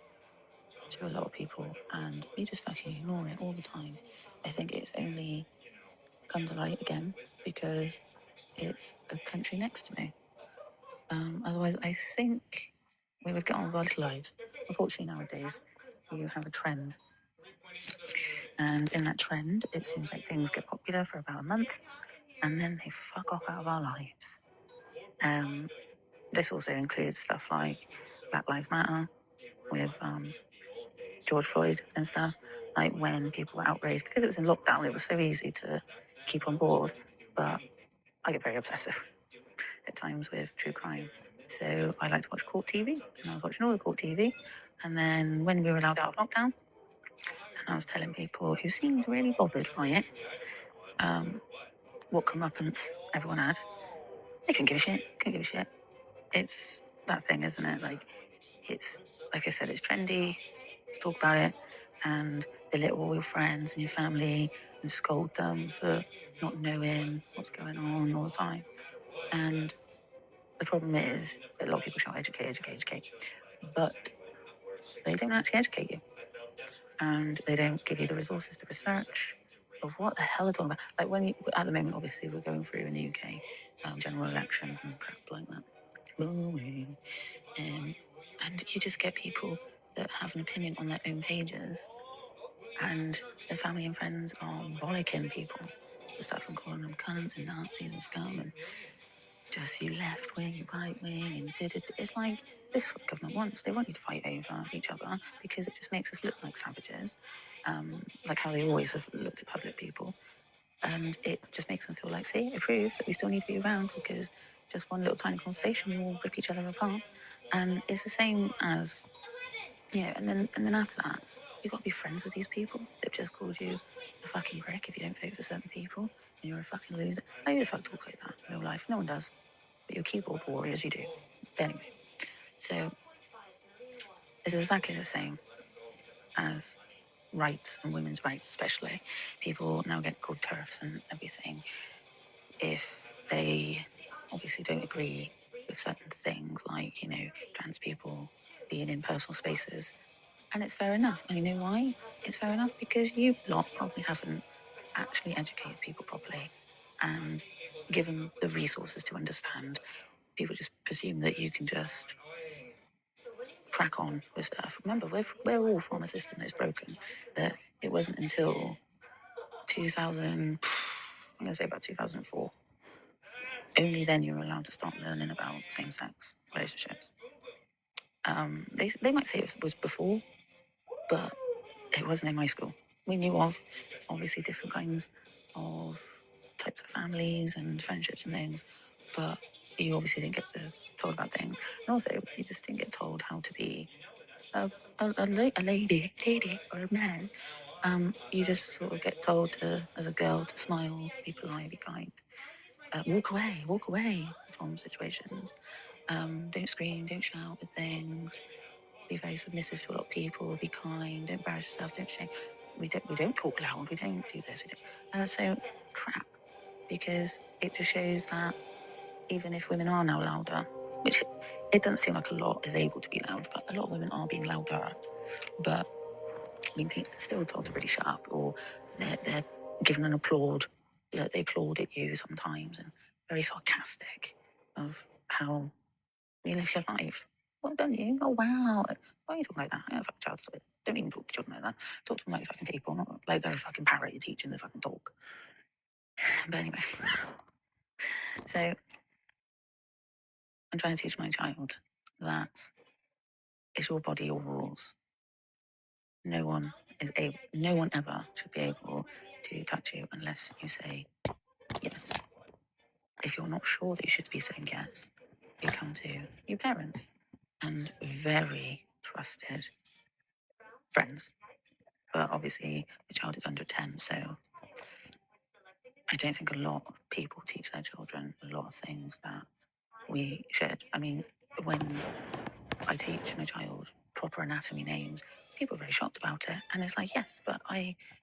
to a lot of people, and we just fucking ignore it all the time. I think it's only come to light again because it's a country next to me. Otherwise, I think we would get on with our little lives. Unfortunately, nowadays, you have a trend. And in that trend, it seems like things get popular for about a month, and then they fuck off out of our lives. This also includes stuff like Black Lives Matter with George Floyd and stuff. Like when people were outraged because it was in lockdown, it was so easy to keep on board. But I get very obsessive at times with true crime. So I like to watch court TV, and I was watching all the court TV. And then when we were allowed out of lockdown, and I was telling people who seemed really bothered by it, what comeuppance everyone had. They couldn't give a shit. It's that thing, isn't it? Like, it's, like I said, it's trendy to talk about it and belittle all your friends and your family and scold them for not knowing what's going on all the time. And the problem is that a lot of people shout educate, but they don't actually educate you. and they don't give you the resources to research of what the hell they're talking about. Like when you, at the moment, obviously, we're going through in the UK general elections and crap like that. Boring. And you just get people that have an opinion on their own pages, and their family and friends are bollocking people and stuff and calling them cunts and Nazis and scum and just you left wing, right wing, and did it. It's like this is what the government wants. They want you to fight over each other because it just makes us look like savages, like how they always have looked at public people, and it just makes them feel like, see, it proves that we still need to be around because just one little tiny conversation will rip each other apart, and it's the same as and then after that, you've got to be friends with these people. They've just called you a fucking prick if you don't vote for certain people, and you're a fucking loser. I who the fuck talk like that in real life? No one does. But your keyboard warriors, you do. But anyway, so it's exactly the same as rights and women's rights, especially. People now get called TERFs and everything if they obviously don't agree with certain things, like, trans people being in personal spaces. And it's fair enough. And you know why? It's fair enough because you lot probably haven't actually educated people properly and given the resources to understand. People just presume that you can just crack on with stuff. Remember, we're all from a system that's broken. That it wasn't until 2000, I'm going to say about 2004, only then you were allowed to start learning about same-sex relationships. They might say it was before, but it wasn't in my school. We knew of obviously different kinds of types of families and friendships and things, but you obviously didn't get to told about things. And also, you just didn't get told how to be a lady or a man. You just sort of get told to, as a girl, to smile, be polite, be kind, walk away from situations. Don't scream, don't shout at things. Be very submissive to a lot of people. Be kind. Don't embarrass yourself. Don't shame. We don't talk loud. We don't do this. We don't. And that's so crap because it just shows that even if women are now louder, which it doesn't seem like a lot is able to be loud, but a lot of women are being louder. But I mean, they're still told to really shut up, or they're given an applaud. They applaud at you sometimes, and very sarcastic of how you live your life. Well done, you. Oh wow. Why are you talking like that? I don't fucking child it. Don't even talk to children like that. Talk to them like fucking people, not like they're a fucking parrot you're teaching the fucking talk. But anyway, so I'm trying to teach my child that it's your body, your rules. No one ever should be able to touch you unless you say yes. If you're not sure that you should be saying yes, you come to your parents and very trusted friends. But obviously, the child is under 10, so I don't think a lot of people teach their children a lot of things that we should. I mean, when I teach my child proper anatomy names, people are very shocked about it. And it's like, yes, but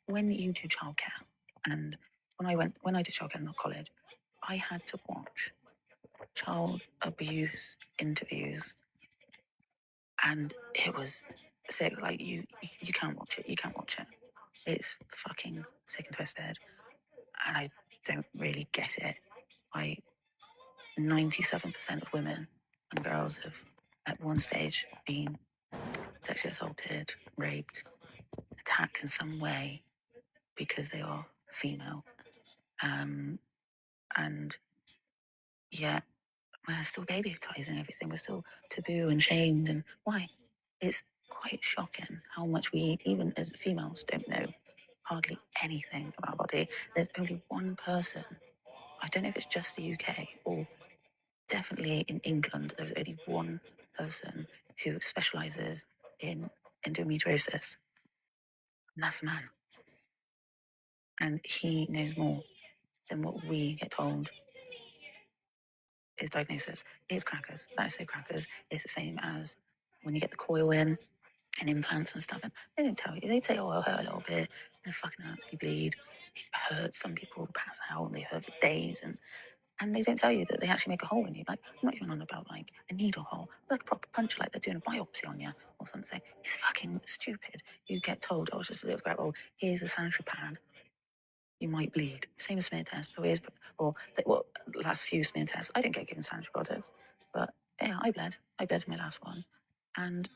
when you do childcare, and when I did childcare in college, I had to watch child abuse interviews, and it was sick. Like you can't watch it. You can't watch it. It's fucking sick and twisted, and I don't really get it. Like 97% of women and girls have at one stage been sexually assaulted, raped, attacked in some way because they are female. And yet we're still babytizing everything. We're still taboo and shamed. And why? It's quite shocking how much we, even as females, don't know hardly anything about our body. There's only one person, I don't know if it's just the UK or definitely in England, there's only one person who specialises in endometriosis, and that's a man. And he knows more than what we get told is diagnosis. It's crackers. That is so crackers. It's the same as when you get the coil in and implants and stuff, and they don't tell you. They say, oh, it'll hurt a little bit, and it fucking hurts, you bleed. It hurts. Some people pass out and they hurt for days, and And they don't tell you that they actually make a hole in you. Like, I'm not even on about like a needle hole, like a proper punch, like they're doing a biopsy on you or something. It's fucking stupid. You get told, oh, it's just a little grab, oh, here's a sanitary pad. You might bleed. Same as smear test. Well, the last few smear tests, I didn't get given sanitary products, but yeah, I bled. I bled in my last one. And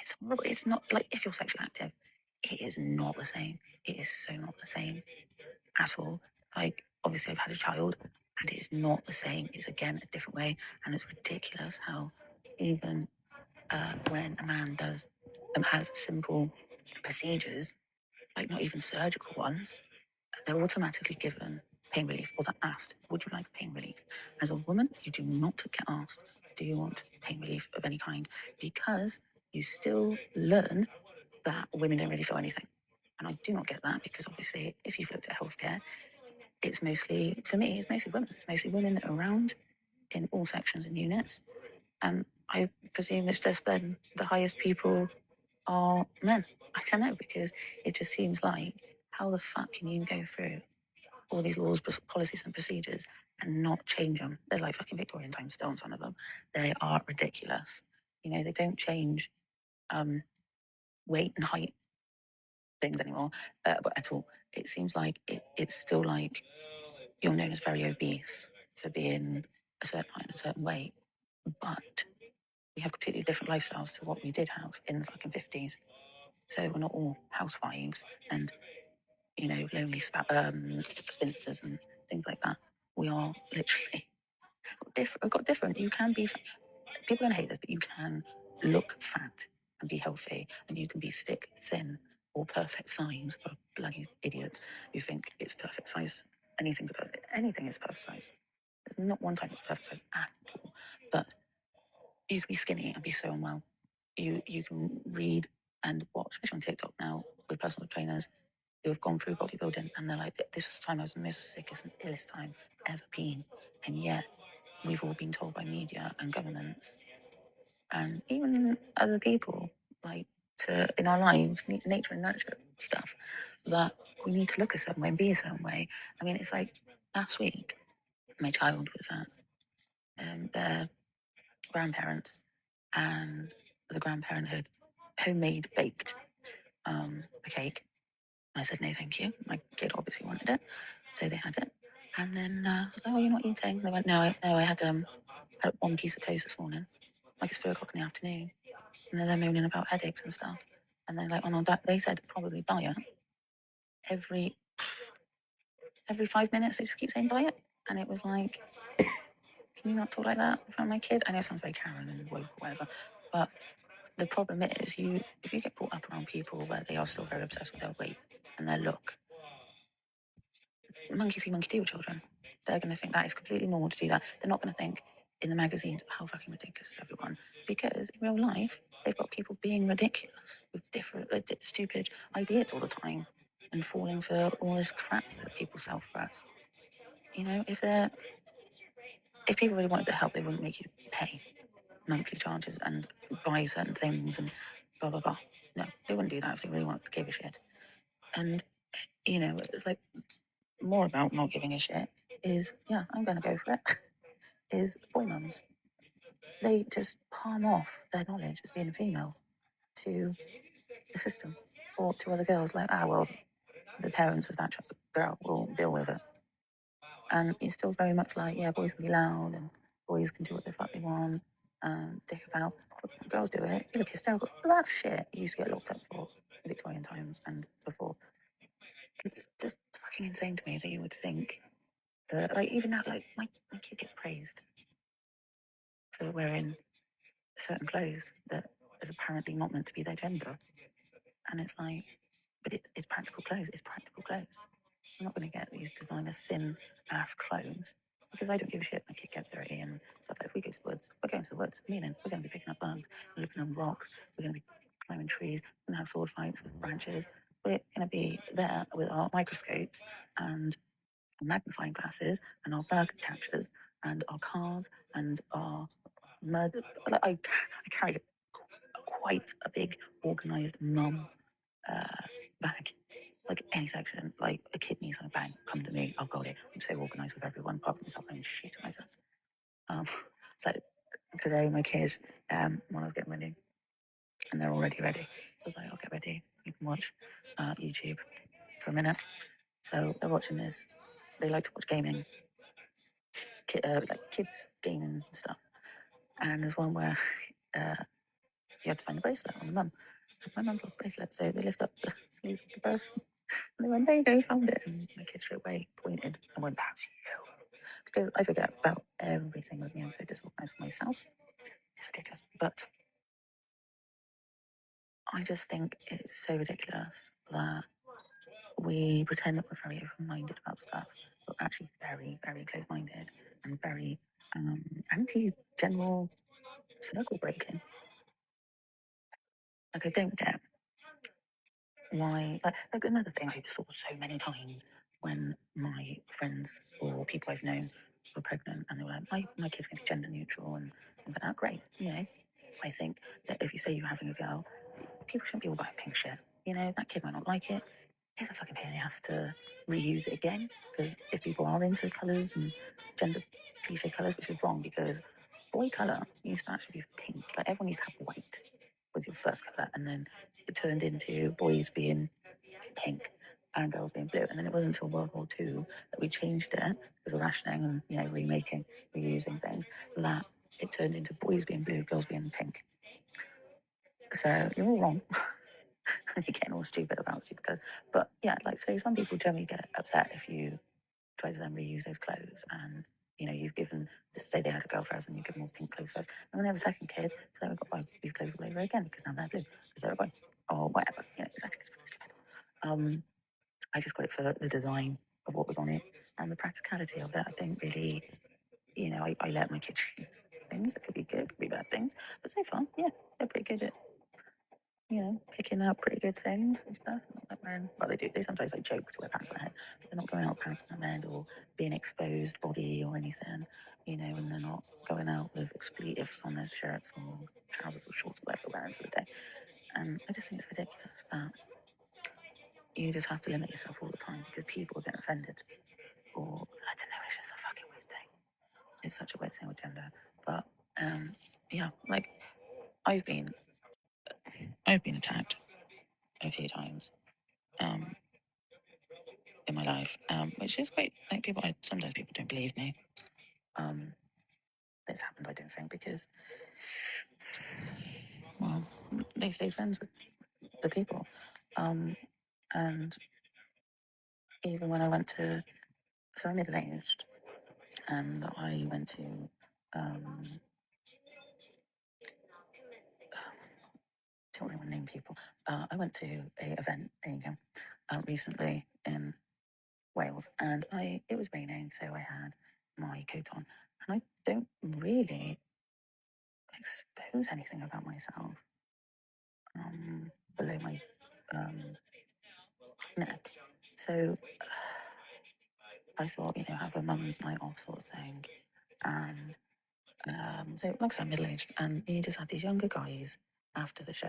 it's horrible. It's not like if you're sexually active, it is not the same. It is so not the same at all. Like, obviously, I've had a child, and it is not the same. It's again a different way, and it's ridiculous how even when a man has simple procedures, like not even surgical ones, they're automatically given pain relief, or they're asked, would you like pain relief? As a woman, you do not get asked, do you want pain relief of any kind? Because you still learn that women don't really feel anything. And I do not get that, because obviously, if you've looked at healthcare, it's mostly, for me, it's mostly women. It's mostly women around in all sections and units. And I presume it's just then the highest people are men. I don't know, because it just seems like, how the fuck can you go through all these laws, policies, and procedures and not change them? They're like fucking Victorian times still on some of them. They are ridiculous. You know, they don't change weight and height things anymore, but at all. It seems like it's still like you're known as very obese for being a certain height and a certain weight, but we have completely different lifestyles to what we did have in the fucking 50s. So we're not all housewives and, you know, lonely spinsters and things like that. We are literally got different. You can be, people are going to hate this, but you can look fat and be healthy, and you can be stick thin or perfect size for bloody idiots who think it's perfect size. Anything is perfect size. There's not one time it's perfect size at all. But you can be skinny and be so unwell. You can read and watch, especially on TikTok now, with personal trainers who have gone through bodybuilding, and they're like, this was the time I was the most sickest and illest time ever been. And yet we've all been told by media and governments and even other people, like, to in our lives, nature and nurture stuff, that we need to look a certain way and be a certain way. I mean, it's like last week, my child was at their grandparents, and the grandparent had homemade baked a cake. I said, no, thank you. My kid obviously wanted it, so they had it. And then I was like, oh, you're not eating? They went, no, I had one piece of toast this morning. Like, it's 3 o'clock in the afternoon. And then they're moaning about headaches and stuff. And they're like, oh no, they said probably diet. Every 5 minutes they just keep saying diet. And it was like, can you not talk like that in front of my kid? I know it sounds very Karen and woke or whatever, but the problem is, if you get brought up around people where they are still very obsessed with their weight and their look, monkey see, monkey do with children. They're going to think that it's completely normal to do that. They're not going to think in the magazines, how fucking ridiculous is everyone? Because in real life, they've got people being ridiculous with different, stupid ideas all the time and falling for all this crap that people sell for us. You know, if people really wanted to help, they wouldn't make you pay monthly charges and buy certain things and blah blah blah. No, they wouldn't do that if they really wanted to give a shit. And you know, it's like more about not giving a shit is, yeah, I'm gonna go for it. Is boy mums. They just palm off their knowledge as being female to the system or to other girls, like, well, the parents of that girl will deal with it. And it's still very much like, yeah, boys can be loud and boys can do what the fuck they want and dick about. Girls do it. You look hysterical. Well, that's shit you used to get locked up for in Victorian times and before. It's just fucking insane to me that you would think that, like, even now, like, my kid gets praised for wearing certain clothes that is apparently not meant to be their gender. And it's like, but it's practical clothes. It's practical clothes. I'm not going to get these designer sin ass clothes because I don't give a shit. My kid gets dirty and stuff. Like, if we go to the woods, we're going to the woods. Meaning, we're going to be picking up bugs, we're looking on rocks, we're going to be climbing trees, we're going to have sword fights with branches. We're going to be there with our microscopes and magnifying glasses and our bug catchers and our cars and our mud. Like, I carry quite a big organised mum bag. like any section, like a kid needs something, bang, come to me, I've got it. I'm so organised with everyone, apart from myself, I'm shit at myself. So today my kids, when I was getting ready, and they're already ready, I was like, I'll get ready, you can watch YouTube for a minute. So they're watching this. They like to watch gaming, like kids gaming and stuff. And there's one where you have to find the bracelet on the mum. My mum's lost the bracelet, so they lift up the sleeve of the person. And they went, there you go, you found it. And my kid straight away pointed and went, that's you. Because I forget about everything with me. I'm so disorganized for myself. It's ridiculous. But I just think it's so ridiculous that we pretend that we're very open-minded about stuff, but we're actually very, very close-minded and very anti-general circle breaking. Like, I don't get why. Like another thing I saw so many times when my friends or people I've known were pregnant, and they were like, my kid's going to be gender neutral, and I was like, oh, great. I think that if you say you're having a girl, people shouldn't be all buying pink shit. That kid might not like it. It's a fucking pain in the ass to reuse it again. Because if people are into colours and gender cliche colours, which is wrong, because boy colour used to actually be pink. Like, everyone used to have white was your first colour, and then it turned into boys being pink and girls being blue. And then it wasn't until World War II that we changed it, because of rationing and remaking, reusing things, that it turned into boys being blue, girls being pink. So you're all wrong. You're getting all stupid about stupid colours. But yeah, like, so some people generally get upset if you try to then reuse those clothes, and you've given, just say they had a girl first and you give them all pink clothes first, and then they have a second kid, so they've got to buy these clothes all over again because now they're blue because they're a boy or whatever. Exactly, it's stupid. I just got it for the design of what was on it and the practicality of it. I don't really, I let my kids choose things that could be good, could be bad things, but so far, yeah, they're pretty good at picking out pretty good things and stuff. Not like wearing, well, they do. They sometimes like joke to wear pants on their head, but they're not going out with pants on their head or being exposed body or anything. And they're not going out with expletives on their shirts or trousers or shorts or whatever they're wearing for the day. And I just think it's ridiculous that you just have to limit yourself all the time because people are getting offended. Or I don't know. It's just a fucking weird thing. It's such a weird thing with gender. But yeah, like I've been attacked a few times in my life, which is great. Like, sometimes people don't believe me. This happened, I don't think, because, well, they stay friends with the people. And even when I went to, so I'm middle-aged, and I went to, don't really want to name people. I went to a event recently in Wales, and it was raining, so I had my coat on, and I don't really expose anything about myself below my neck. So I thought, have a mum's night off sort of thing, and so like I said, I'm middle aged, and you just had these younger guys after the show,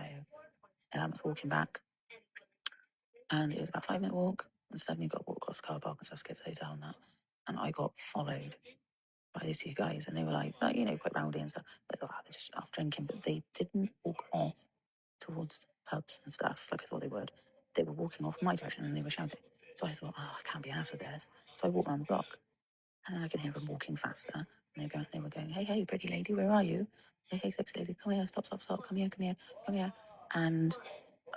walking back, and it was about a 5-minute walk, and suddenly you got to walk across the car park and stuff to get to the hotel and that, and I got followed by these two guys, and they were like quite rowdy and stuff. But I thought, they're just off drinking, but they didn't walk off towards pubs and stuff like I thought they would. They were walking off my direction and they were shouting. So I thought, oh, I can't be arsed with this. So I walked around the block, and I could hear them walking faster. And they were going, hey, hey, pretty lady, where are you? Hey, hey, sexy lady, come here, stop, come here, come here, come here. And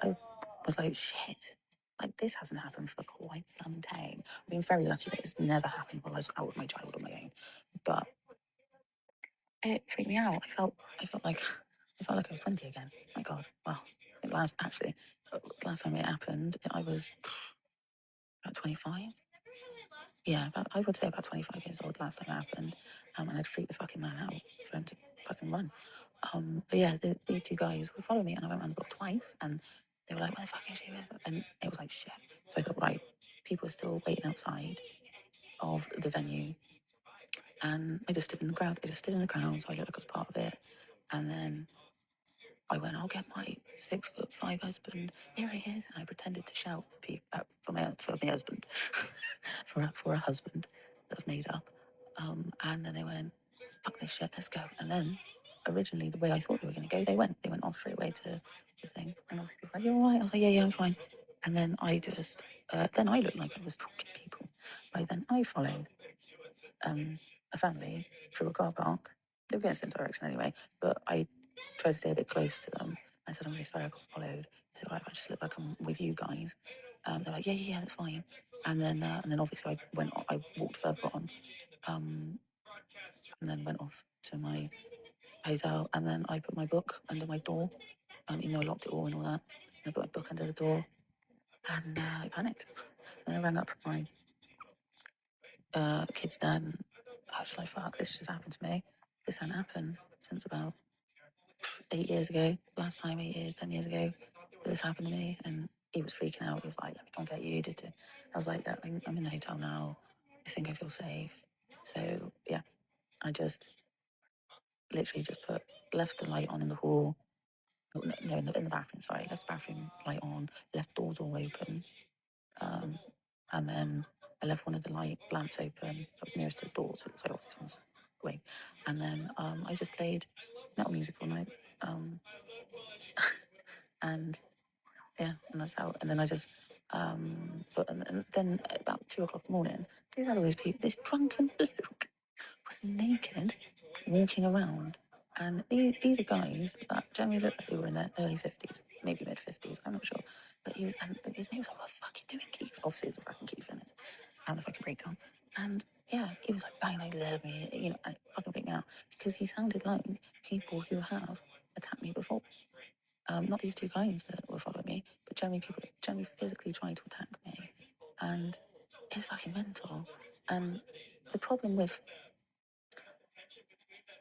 I was like, shit. Like, this hasn't happened for quite some time. I've been very lucky that it's never happened while I was out with my child on my own. But it freaked me out. I felt like I was 20 again. My God. Well, last time it happened, I was about 25. Yeah, I would say about 25 years old last time it happened. And I'd freaked the fucking man out for him to fucking run. But yeah, these two guys would follow me, and I went around the block twice, and they were like, where the fuck is she? And it was like, shit. So I thought, right, people are still waiting outside of the venue. And I just stood in the crowd. So I looked like I was part of it. And then I went, I'll get my 6'5" husband. Here he is. And I pretended to shout for my husband, for a husband that I've made up. And then they went, fuck this shit, let's go. And then originally the way I thought they were going to go, they went off straight away to the thing. And I was like, you all right? I was like, yeah, I'm fine. And then I just, then I looked like I was talking to people. Right then I followed a family through a car park. They were going the same direction anyway, but I tried to stay a bit close to them. I said, I'm really sorry I got followed. Is it all right if I just look like I'm with you guys? They're like, yeah, that's fine. And then obviously I walked further on, and then went off to my hotel, and then I put my book under my door, even though I locked it all and all that. And I put my book under the door, and I panicked. And I rang up my kids' dad, and I was like, fuck, this just happened to me. This hadn't happened since about 8 years ago. Last time, 8 years, 10 years ago, this happened to me. And he was freaking out. He was like, let me come get you. I was like, I'm in the hotel now. I think I feel safe. So, yeah, I just literally just left the light on in the hall. No, in the bathroom, sorry. Left the bathroom light on, left doors all open. And then I left one of the lamps open that was nearest to the door, so it was off someone's wing. And then I just played metal music all night. And yeah, and that's how. And then I just, and then at about 2 o'clock in the morning, these had all these people. This drunken bloke was naked, walking around. And these are guys that generally look like they were in their early 50s, maybe mid 50s, I'm not sure. But his mate was like, what the fuck are you doing, Keith? Obviously, it's a fucking Keith in it. Having a fucking breakdown. And yeah, he was like, bang, I love me, and fucking freaking out. Because he sounded like people who have attacked me before. Not these two guys that were following me, but generally people generally physically trying to attack me. And it's fucking mental. And the problem with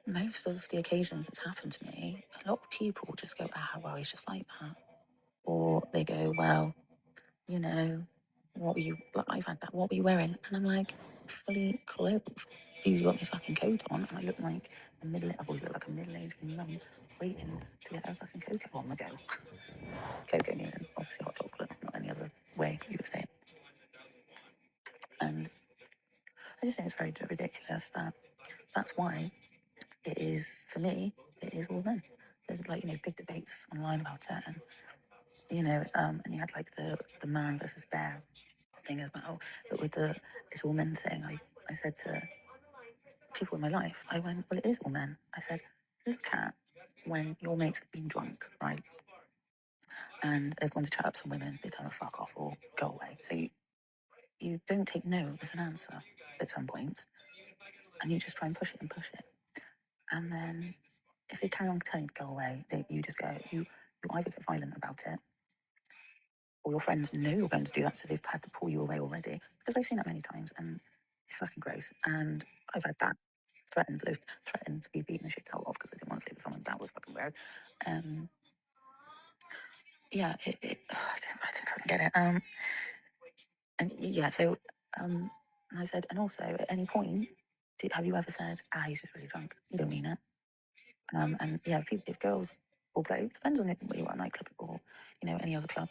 most of the occasions it's happened to me, a lot of people just go, well, he's just like that. Or they go, well, what were you, like, I've had that, what were you wearing? And I'm like, fully clothed. You got my fucking coat on, and I look like I've always looked like a middle-aged mum waiting to get her fucking cocoa on the go. Cocoa meaning obviously hot chocolate, not any other way you would say it. And I just think it's very ridiculous that's why it is, for me, it is all men. There's big debates online about it, and and you had like the man versus bear thing as well. But with the it's all men thing, I said to people in my life, I went, well, it is all men. I said, look at when your mates have been drunk, right? And they've gone to chat up some women, they tell them fuck off or go away. So you don't take no as an answer at some point, and you just try and push it and push it. And then if they carry on telling you to go away, you just go, you either get violent about it, or your friends know you're going to do that, so they've had to pull you away already. Because I've seen that many times, and it's fucking gross. And I've had that threatened to be beaten the shit out of because I didn't want to sleep with someone. That was fucking weird. Yeah, I don't fucking get it. And yeah, so and I said, and also at any point, have you ever said, he's just really drunk? You don't mean it. And yeah, if girls or blokes, depends on whether you are a nightclub or any other club.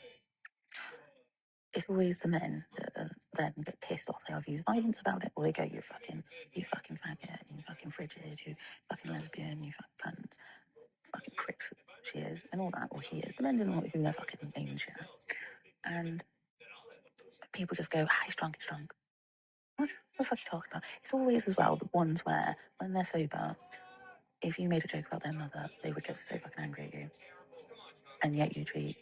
It's always the men that then get pissed off. They either use violence about it, or they go, you fucking faggot, you fucking frigid, you fucking lesbian, you fucking cunt, fucking pricks she is, and all that, or he is, depending on who they're fucking naming shit at. And people just go, he's drunk, he's drunk. What the fuck are you talking about? It's always as well the ones where, when they're sober, if you made a joke about their mother, they would get so fucking angry at you. And yet you treat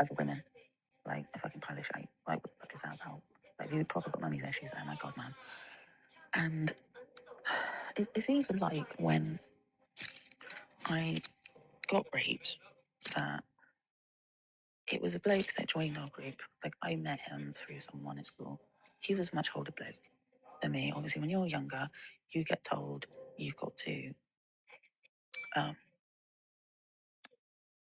other women like a fucking pile of shite. Like, what the fuck is that about? Like, you probably got mummy's issues there, my god, man. And it's even like when I got raped, that it was a bloke that joined our group. Like, I met him through someone at school. He was a much older bloke than me. Obviously, when you're younger, you get told you've got to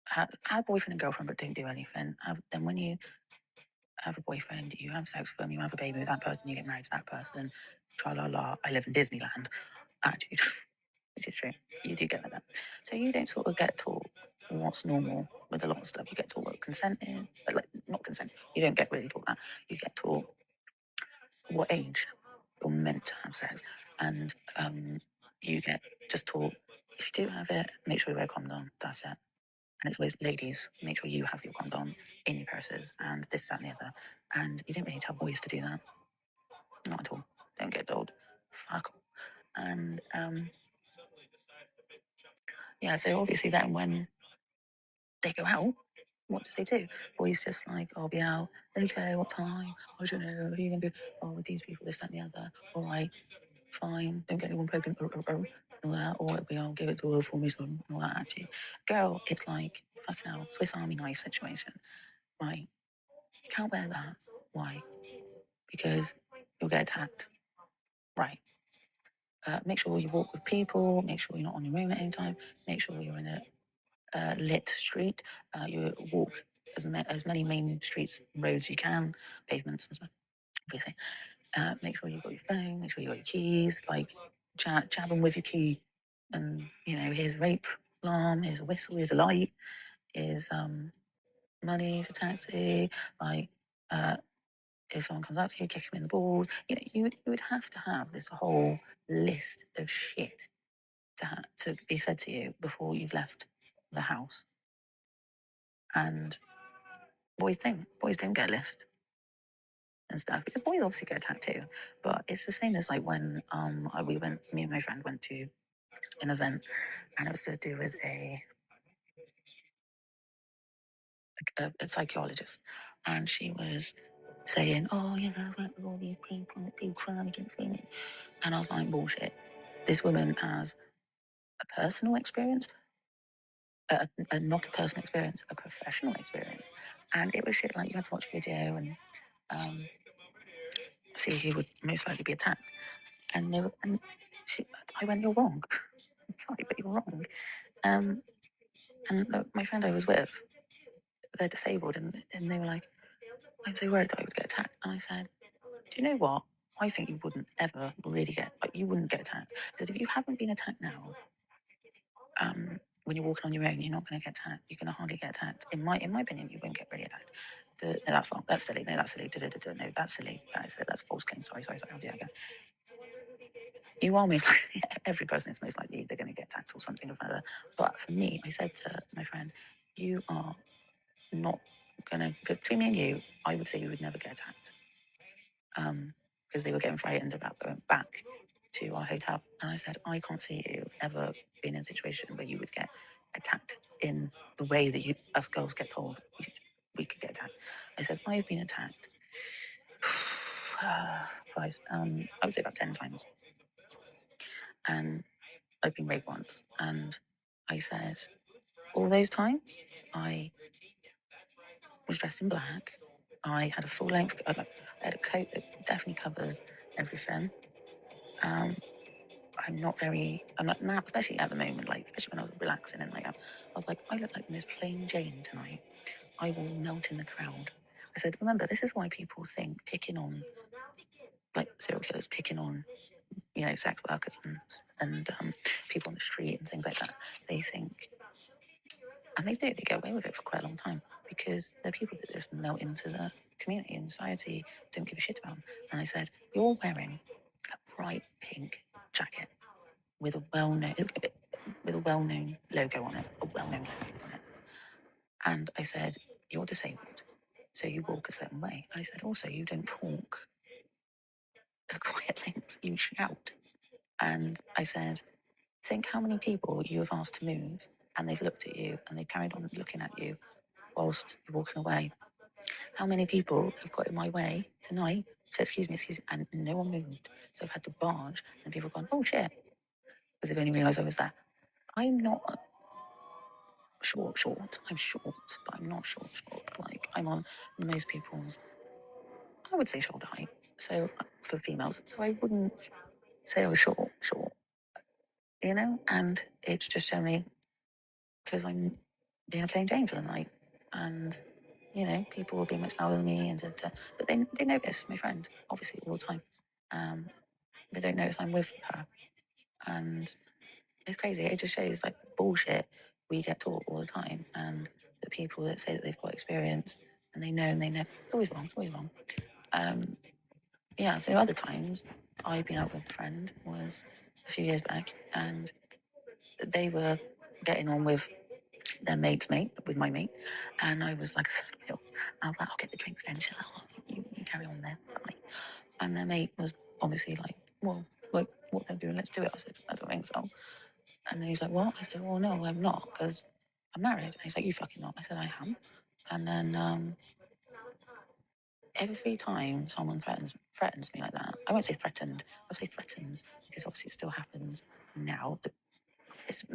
have a boyfriend and girlfriend, but don't do anything. Then when you have a boyfriend, you have sex with them, you have a baby with that person, you get married to that person. Tra la la. I live in Disneyland, actually, which is true. You do get that. So you don't sort of get taught what's normal with a lot of stuff. You get taught what consent is, but like not consent. You don't get really taught that. You get taught what age you're meant to have sex, and you get just taught if you do have it, make sure you wear a condom. That's it. And it's always ladies, make sure you have your condom in your purses, and this, that, and the other. And you don't really tell boys to do that. Not at all. Don't get told. Fuck. And yeah, so obviously then when they go out, what do? Boys just like, I'll be out. Okay, what time? I don't know. Who are you going to be? Oh, with these people, this, that, and the other. All right, fine. Don't get anyone pregnant. And all that. Or it'll be, I'll give it to her for me, son. And all that, actually. Girl, it's like, fucking hell, Swiss Army knife situation. Right. You can't wear that. Why? Because you'll get attacked. Right. Make sure you walk with people. Make sure you're not on your own at any time. Make sure you're in a lit street. You walk as many main streets, roads you can, pavements and stuff, obviously. Make sure you've got your phone. Make sure you got your keys. Like jab them with your key, and here's a rape alarm. Here's a whistle. Here's a light. Here's money for taxi. Like if someone comes up to you, kick them in the balls. You would have to have this whole list of shit to be said to you before you've left the house. And boys don't get a list and stuff, because boys obviously get attacked too. But it's the same as like when me and my friend went to an event, and it was to do with a psychologist, and she was saying, "Oh, I work with all these people that do crime against women," and I was like, "Bullshit." This woman has a personal experience, not a personal experience, a professional experience, and it was shit like you had to watch a video and see who would most likely be attacked. And I went, "You're wrong." Sorry, but you're wrong. And my friend I was with, they're disabled, and they were like, "I'm so worried that I would get attacked." And I said, "Do you know what? I think you wouldn't ever really you wouldn't get attacked." I said, "If you haven't been attacked now, when you're walking on your own, you're not going to get attacked. You're going to hardly get attacked. In my opinion, you won't get really attacked." No, that's wrong. That's silly. No, that's silly. No, that's silly. That's false claim. Sorry. I'll do that again. You are most likely, every person is most likely they're going to get attacked or something or other. But for me, I said to my friend, "You are not going to, between me and you, I would say you would never get attacked." Because they were getting frightened about going back to our hotel. And I said, "I can't see you ever being in a situation where you would get attacked in the way that us girls get told we could get attacked." I said, "I've been attacked Christ, I would say about 10 times. And I've been raped once." And I said, all those times, I was dressed in black. I had a full length, I had a coat that definitely covers everything. I'm not now, especially at the moment, like, especially when I was relaxing and like, I was like, I look like the most plain Jane tonight. I will melt in the crowd. I said, remember, this is why people think picking on, like, serial killers, picking on, sex workers and people on the street and things like that. They think, and they get away with it for quite a long time, because they're people that just melt into the community and society, don't give a shit about them. And I said, you're wearing a bright pink jacket with a well-known logo on it, And I said, you're disabled, so you walk a certain way. I said, also, you don't talk at quiet lengths, you shout. And I said, think how many people you have asked to move, and they've looked at you and they've carried on looking at you whilst you're walking away. How many people have got in my way tonight? So excuse me, and no one moved. So I've had to barge, and people have gone, oh shit, because they've only realised I was there. I'm not short. I'm short, but I'm not short. Like, I'm on most people's, I would say, shoulder height. So for females, so I wouldn't say I was short, and it's just generally because I'm being a plain Jane for the night. And, people will be much louder than me, but they notice my friend, obviously, all the time. They don't notice I'm with her. And it's crazy. It just shows, like, bullshit we get taught all the time, and the people that say that they've got experience and they know, it's always wrong. It's always wrong. Yeah. So other times, I've been out with a friend was a few years back, and they were getting on with their mate's mate, with my mate, and I was like, I was like, I'll get the drinks then. She's like, oh, you carry on there. Bye. And their mate was obviously like, well, like what they're doing, let's do it. I said, I don't think so. And then he's like, what? I said, well, no, I'm not, because I'm married. And he's like, you fucking not. I said, I am. And then every time someone threatens me like that, I won't say threatened, I'll say threatens, because obviously it still happens now. It's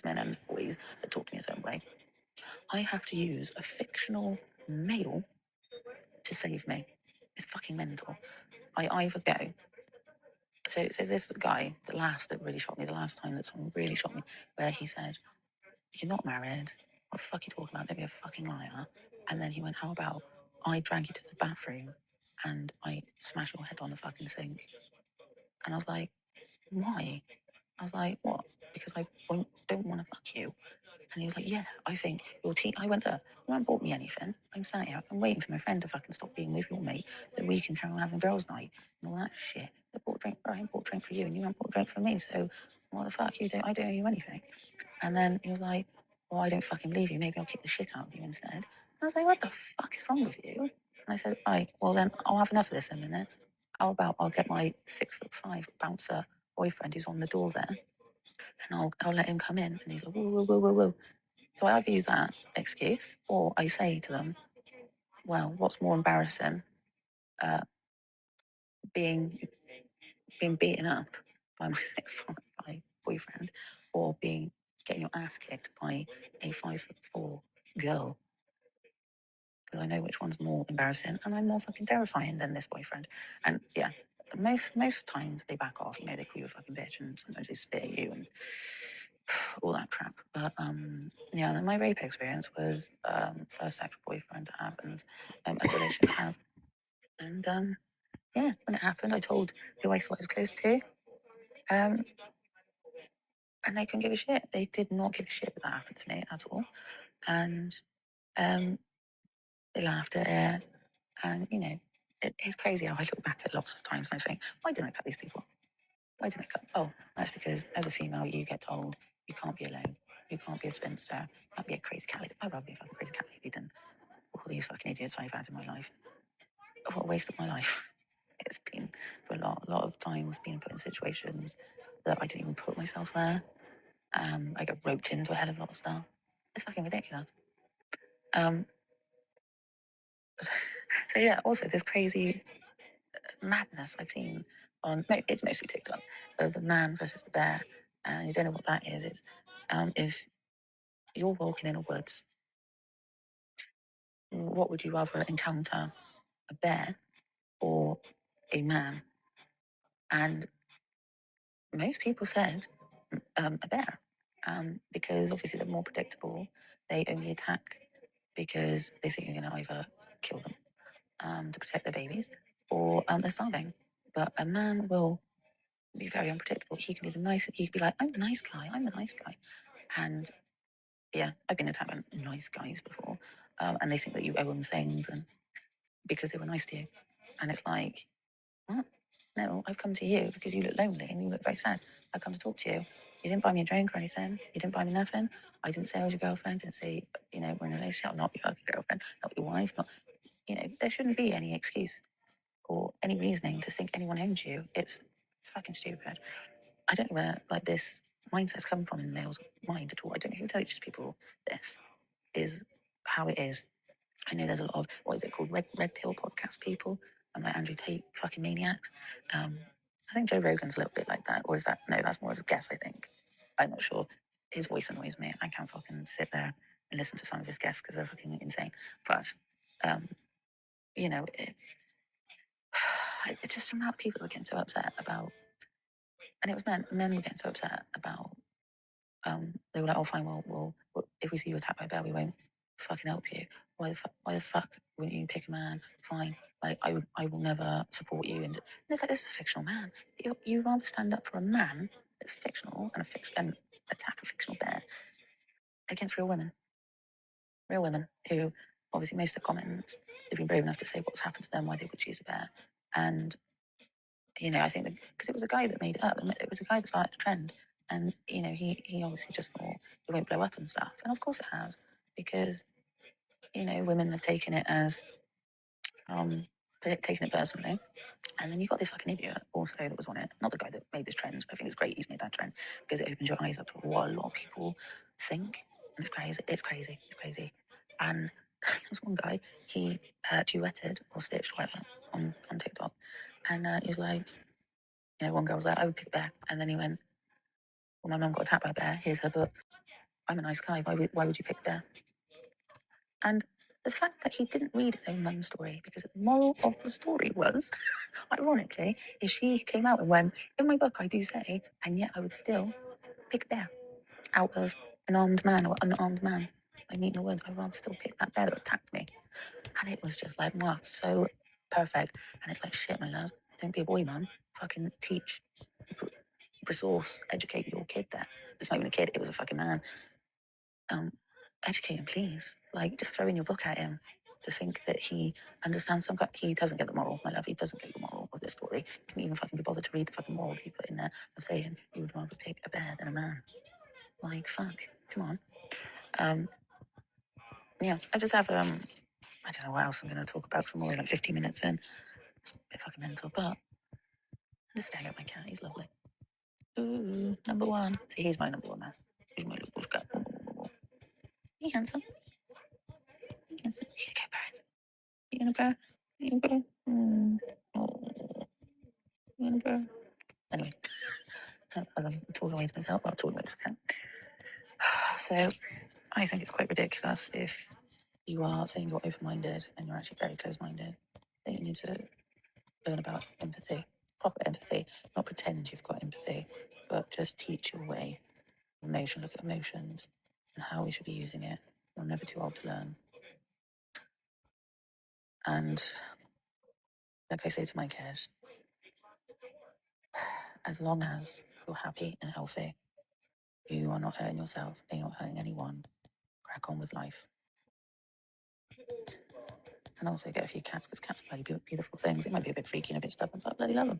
men and boys that talk to me a certain way. I have to use a fictional male to save me. It's fucking mental. I either go. So this guy, the last that really shot me, the last time that someone really shot me, where he said, "You're not married. What the fuck are you talking about? Don't be a fucking liar." And then he went, "How about I drag you to the bathroom and I smash your head on the fucking sink?" And I was like, "Why?" I was like, "What? Because I don't want to fuck you." And he was like, "Yeah, I think your team." I went, "You haven't bought me anything. I'm sat here. I'm waiting for my friend to fucking stop being with your mate, that we can carry on having girls' night and all that shit. I bought a drink. I bought a drink for you, and you haven't bought a drink for me. So what the fuck? I don't owe you anything." And then he was like, "Well, I don't fucking believe you. Maybe I'll kick the shit out of you instead." And I was like, "What the fuck is wrong with you?" And I said, "Right, well then I'll have enough of this in a minute. How about I'll get my 6'5" bouncer boyfriend who's on the door there, and I'll let him come in." And he's like, "Whoa, whoa, whoa, whoa, whoa." So I either use that excuse, or I say to them, "Well, what's more embarrassing, uh, being beaten up by my 6'5" boyfriend, or getting your ass kicked by a 5'4" girl?" Because I know which one's more embarrassing, and I'm more fucking terrifying than this boyfriend. And yeah, most times they back off. They call you a fucking bitch, and sometimes they spit at you and all that crap. But yeah, my rape experience was first sexual boyfriend to have, and a relationship to have. And yeah, when it happened, I told who I thought I was close to, um, and they couldn't give a shit. They did not give a shit that happened to me at all, and they laughed at it. And it's crazy how I look back at lots of times and I think, why didn't I cut these people? Why didn't I cut? Oh, that's because as a female, you get told you can't be alone. You can't be a spinster. You can't be a crazy cat lady. I'd rather be a fucking crazy cat lady than all these fucking idiots I've had in my life. What a waste of my life. It's been for a lot of times being put in situations that I didn't even put myself there. I got roped into a hell of a lot of stuff. It's fucking ridiculous. Um, so yeah, also this crazy madness I've seen on, it's mostly TikTok, of the man versus the bear. And you don't know what that is. It's if you're walking in a woods, what would you rather encounter, a bear or a man? And most people said a bear, because obviously they're more predictable. They only attack because they think you're going to either kill them to protect their babies, or they're starving. But a man will be very unpredictable. He can be he can be like, I'm the nice guy, I'm the nice guy. And yeah, I've been attacked by nice guys before. And they think that you owe them things and because they were nice to you. And it's like, what? No, I've come to you because you look lonely and you look very sad. I've come to talk to you. You didn't buy me a drink or anything. You didn't buy me nothing. I didn't say I was your girlfriend. Didn't say, we're in a relationship. I'm not your girlfriend, not your wife. Not, there shouldn't be any excuse or any reasoning to think anyone owns you. It's fucking stupid. I don't know where like this mindset's come from in the male's mind at all. I don't know who teaches people this is how it is. I know there's a lot of what is it called, red pill podcast people, and like Andrew Tate fucking maniacs. I think Joe Rogan's a little bit like that, or is that no? That's more of a guess. I think I'm not sure. His voice annoys me. I can't fucking sit there and listen to some of his guests because they're fucking insane. But um, it's it's just the amount of people that are getting so upset about, and it was men were getting so upset about. They were like, "Oh, fine. Well, if we see you attacked by a bear, we won't fucking help you. Why the fuck wouldn't you pick a man? Fine. Like, I will never support you." And it's like, this is a fictional man. You rather stand up for a man that's fictional and and attack a fictional bear. against real women who obviously most of the comments they've been brave enough to say what's happened to them, why they would choose a bear, and I think because it was a guy that made it up, and it was a guy that started a trend, and he obviously just thought it won't blow up and stuff, and of course it has, because women have taken it as taken it personally. And then you got this fucking idiot also that was on it. Not the guy that made this trend. I think it's great he's made that trend because it opens your eyes up to what a lot of people think. And it's crazy. It's crazy. It's crazy. And there's one guy, he duetted or stitched whatever on TikTok. And he was like, one girl was like, I would pick a bear. And then he went, well, my mum got attacked by a bear. Here's her book. I'm a nice guy. Why would you pick a bear? And the fact that he didn't read his own mum's story, because the moral of the story was, ironically, is she came out and went, in my book I do say, and yet I would still pick a bear out of an armed man or unarmed man I meet in the woods. I'd rather still pick that bear that attacked me. And it was just like, wow, so perfect. And it's like, shit, my love, don't be a boy, man. Fucking teach, resource, educate your kid there. It's not even a kid, it was a fucking man. Educate him, please. Like, just throw in your book at him to think that he understands some. He doesn't get the moral, my love. He doesn't get the moral of this story. He can even fucking be bothered to read the fucking moral that you put in there of saying you would rather pick a bear than a man. Like, fuck, come on. Yeah, I just have I don't know what else I'm going to talk about. Some more like 15 minutes in. It's a bit fucking mental, but I'm just staring at my cat. He's lovely. Ooh, number one. See, he's my number one man. He's my little cat. He handsome. He handsome. You gonna go, Barry? You gonna go? You gonna go? Oh, you gonna go? Anyway, I'm talking away to myself. I'm talking away to the cat. So, I think it's quite ridiculous if you are saying you're open-minded and you're actually very close-minded. That you need to learn about empathy, proper empathy, not pretend you've got empathy, but just teach your way. Emotion, look at emotions and how we should be using it. You're never too old to learn. And like I say to my kids, as long as you're happy and healthy, you are not hurting yourself and you're not hurting anyone, crack on with life. And also get a few cats, because cats are bloody beautiful things. It might be a bit freaky and a bit stubborn, but I bloody love them.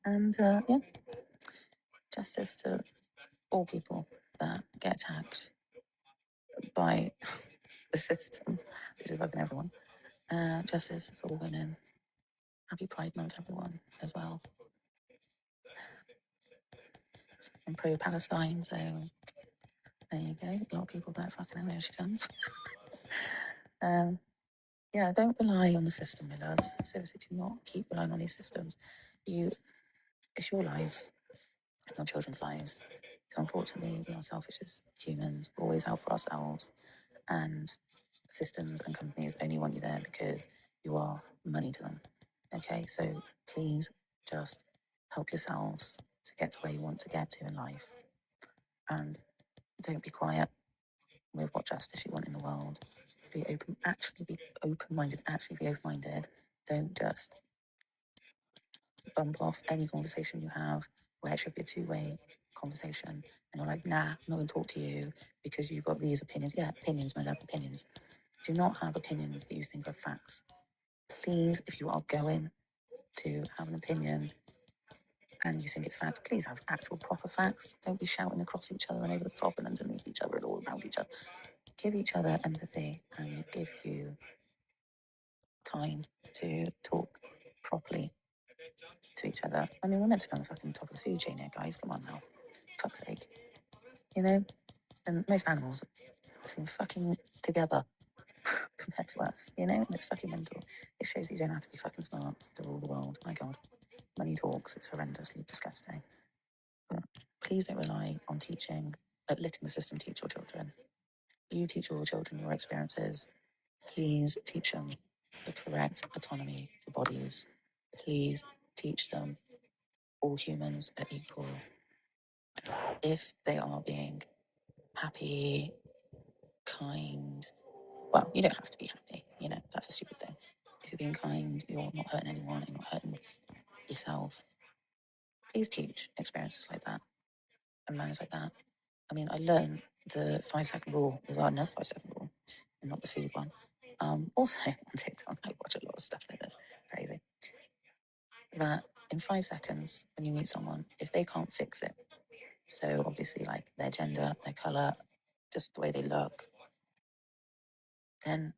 And yeah, justice to all people that get attacked by the system, which is fucking everyone. Justice for all women. Happy Pride Month, everyone, as well. I'm pro-Palestine, so there you go. A lot of people don't fucking know where she comes. Yeah, don't rely on the system, my loves. Seriously, do not keep relying on these systems. It's your lives, your children's lives. So unfortunately, we are selfish as humans. We're always out for ourselves, and systems and companies only want you there because you are money to them. Okay, so please just help yourselves to get to where you want to get to in life, and don't be quiet with what justice you want in the world. Be open. Actually, be open-minded. Don't just bump off any conversation you have where it should be a two-way conversation, and you're like, nah, I'm not going to talk to you because you've got these opinions. Yeah, opinions, my love, opinions. Do not have opinions that you think are facts. Please, if you are going to have an opinion and you think it's fact, please have actual proper facts. Don't be shouting across each other and over the top and underneath each other and all around each other. Give each other empathy and give you time to talk properly to each other. I mean, we're meant to be on the fucking top of the food chain here, guys. Come on now. Fuck's sake. And most animals seem fucking together compared to us, and it's fucking mental. It shows that you don't have to be fucking smart to rule the world. My God. Money talks, it's horrendously disgusting. But please don't rely on letting the system teach your children. You teach your children your experiences. Please teach them the correct autonomy for bodies. Please teach them all humans are equal. If they are being happy, kind, well, you don't have to be happy, that's a stupid thing. If you're being kind, you're not hurting anyone, you're not hurting yourself. Please teach experiences like that and manners like that. I mean, I learned the 5 second rule as well, another 5 second rule, and not the food one. Also on TikTok, I watch a lot of stuff like this, crazy. That in 5 seconds, when you meet someone, if they can't fix it, so obviously like their gender, their color, just the way they look, then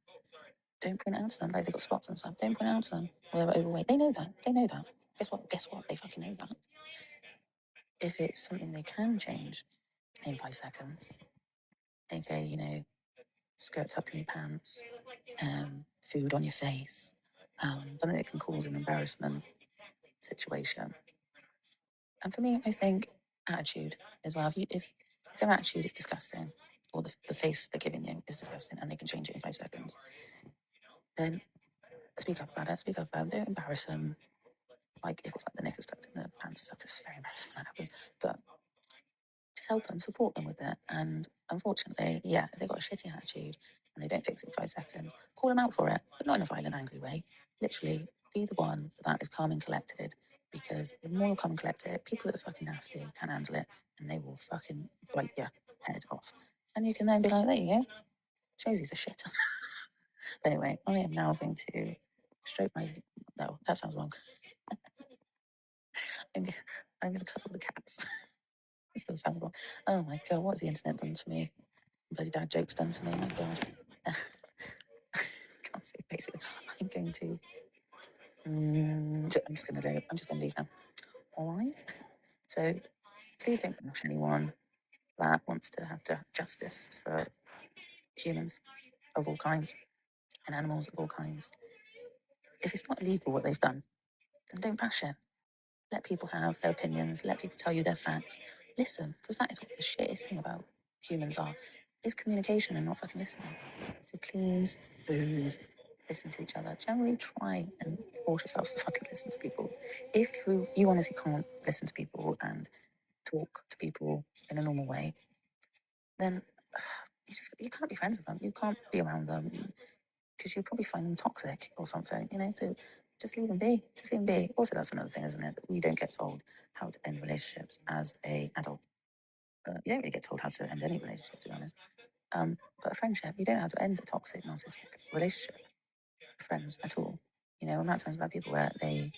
don't point it out to them. Like they got spots and stuff. Don't point it out to them. Or they're overweight. They know that. They know that. Guess what? Guess what? They fucking know that. If it's something they can change in 5 seconds, aka, you know, skirt tucked in your pants, food on your face, something that can cause an embarrassment situation. And for me, I think attitude as well. If their attitude is disgusting, or the face they're giving you is disgusting, and they can change it in 5 seconds, then speak up about it. Speak up about it. Don't embarrass them. Like if it's like the knickers tucked in the pants and stuff, it's very embarrassing when that happens. But just help them, support them with it. And unfortunately, yeah, if they've got a shitty attitude and they don't fix it in 5 seconds, call them out for it, but not in a violent, angry way. Literally, be the one that is calm and collected. Because the more calm and collected, people that are fucking nasty can't handle it, and they will fucking bite your head off. And you can then be like, there you go, shows he's a shit. But anyway, I am now going to stroke my. No, that sounds wrong. I'm going to cuddle the cats. It still sounds wrong. Oh my god, what's the internet done to me? Bloody dad jokes done to me. My god. Can't say basically. I'm going to. I'm just going to leave. I'm just going to leave now. All right. So please don't punish anyone that wants to have justice for humans of all kinds and animals of all kinds. If it's not illegal what they've done, then don't bash it. Let people have their opinions. Let people tell you their facts. Listen, because that is what the shittest thing about humans are, is communication and not fucking listening. So please, please listen to each other. Generally try and force yourselves to fucking listen to people. If you honestly can't listen to people and talk to people in a normal way, then you can't be friends with them. You can't be around them because you'll probably find them toxic or something, you know. So just leave them be. Just leave them be. Also, that's another thing, isn't it? That we don't get told how to end relationships as a adult. You don't really get told how to end any relationship, to be honest. But a friendship, you don't know how to end a toxic, narcissistic relationship. Friends at all. You know, amount of times about people where they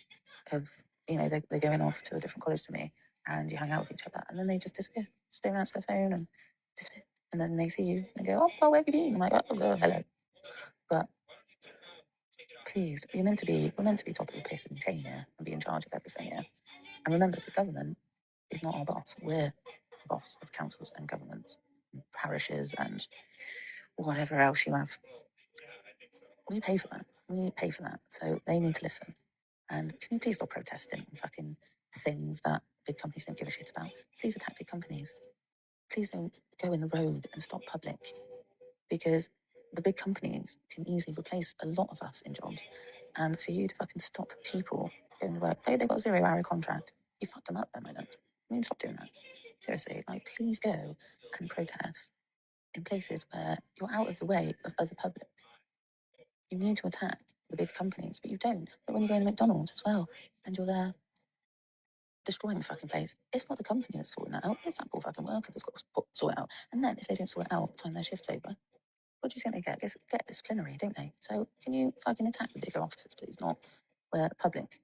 have, you know, they're going off to a different college to me, and you hang out with each other, and then they just disappear. Just don't answer their phone and disappear. And then they see you and go, oh, well, where have you been? I'm like, oh, hello. But please, we're meant to be top of the piss and chain here and be in charge of everything here. And remember, the government is not our boss. We're the boss of councils and governments, and parishes, and whatever else you have. We pay for that. We pay for that. So they need to listen. And can you please stop protesting and fucking things that big companies don't give a shit about? Please attack big companies. Please don't go in the road and stop public, because the big companies can easily replace a lot of us in jobs. And for you to fucking stop people going to work, they got a 0 hour contract. You fucked them up then, my love. I mean, stop doing that. Seriously, like, please go and protest in places where you're out of the way of other public. You need to attack the big companies, but you don't. But when you go in McDonald's as well, and you're there destroying the fucking place, it's not the company that's sorting that out. It's that poor fucking worker that's got to sort it out. And then if they don't sort it out by the time their shift's over, what do you think they get? Get disciplinary, don't they? So can you fucking attack the bigger offices, please? Not where public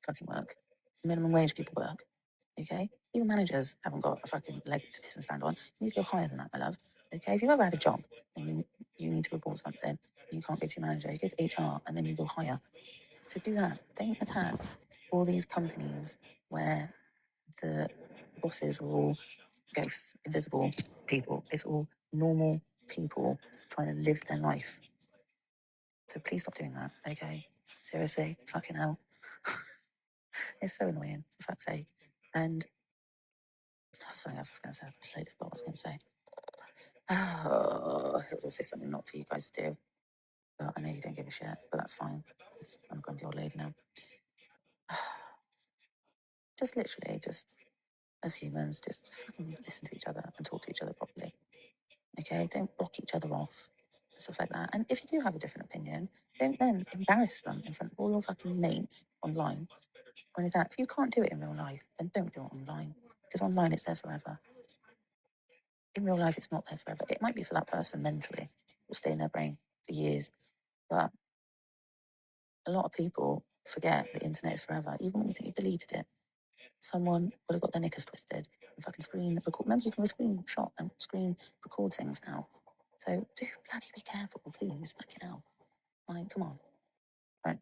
fucking work, minimum wage people work. Okay? Even managers haven't got a fucking leg to piss and stand on. You need to go higher than that, my love. Okay? If you've ever had a job and you need to report something, you can't go to your manager, you go to HR and then you go higher. So do that. Don't attack all these companies where the bosses are all ghosts, invisible people. It's all normal people trying to live their life. So please stop doing that, okay? Seriously, fucking hell. It's so annoying, for fuck's sake. And something else I was going to say. I completely forgot what I was going to say. Oh, it was also something not for you guys to do. But I know you don't give a shit, but that's fine. I'm a grumpy old lady now. Just literally, just as humans, just fucking listen to each other and talk to each other properly. Okay? Don't block each other off and stuff like that. And if you do have a different opinion, don't then embarrass them in front of all your fucking mates online. Or anything. If you can't do it in real life, then don't do it online. Because online it's there forever. in real life, it's not there forever. It might be for that person mentally, it will stay in their brain for years. But a lot of people forget the internet is forever. Even when you think you've deleted it, someone would have got their knickers twisted and fucking screen record. Remember, you can screenshot and screen record things now. So do bloody be careful, please. Fucking hell. Like, come on. Right.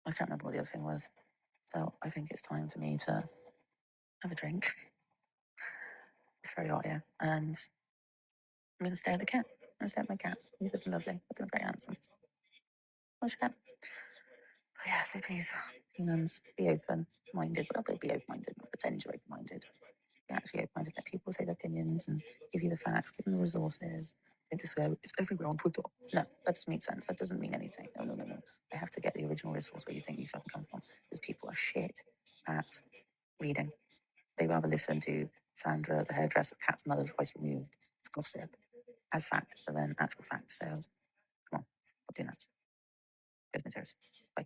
I can't remember what the other thing was. So I think it's time for me to have a drink. It's very hot here. And I'm going to stare at the cat. I'm going to stare at my cat. He's looking lovely, looking very handsome. Where's your cat? Oh, yeah, so please, humans, be open-minded. But I'll be open-minded, not pretend you're open-minded. Be actually open-minded. Let people say their opinions and give you the facts, give them the resources. Don't just go, it's everywhere on Twitter. No, that doesn't make sense. That doesn't mean anything. No. I have to get the original resource where you think you should come from. Because people are shit at reading. They rather listen to Sandra, the hairdresser, cat's mother, twice removed. It's gossip as fact, but then actual fact. So come on, stop doing that. Good materials. Bye.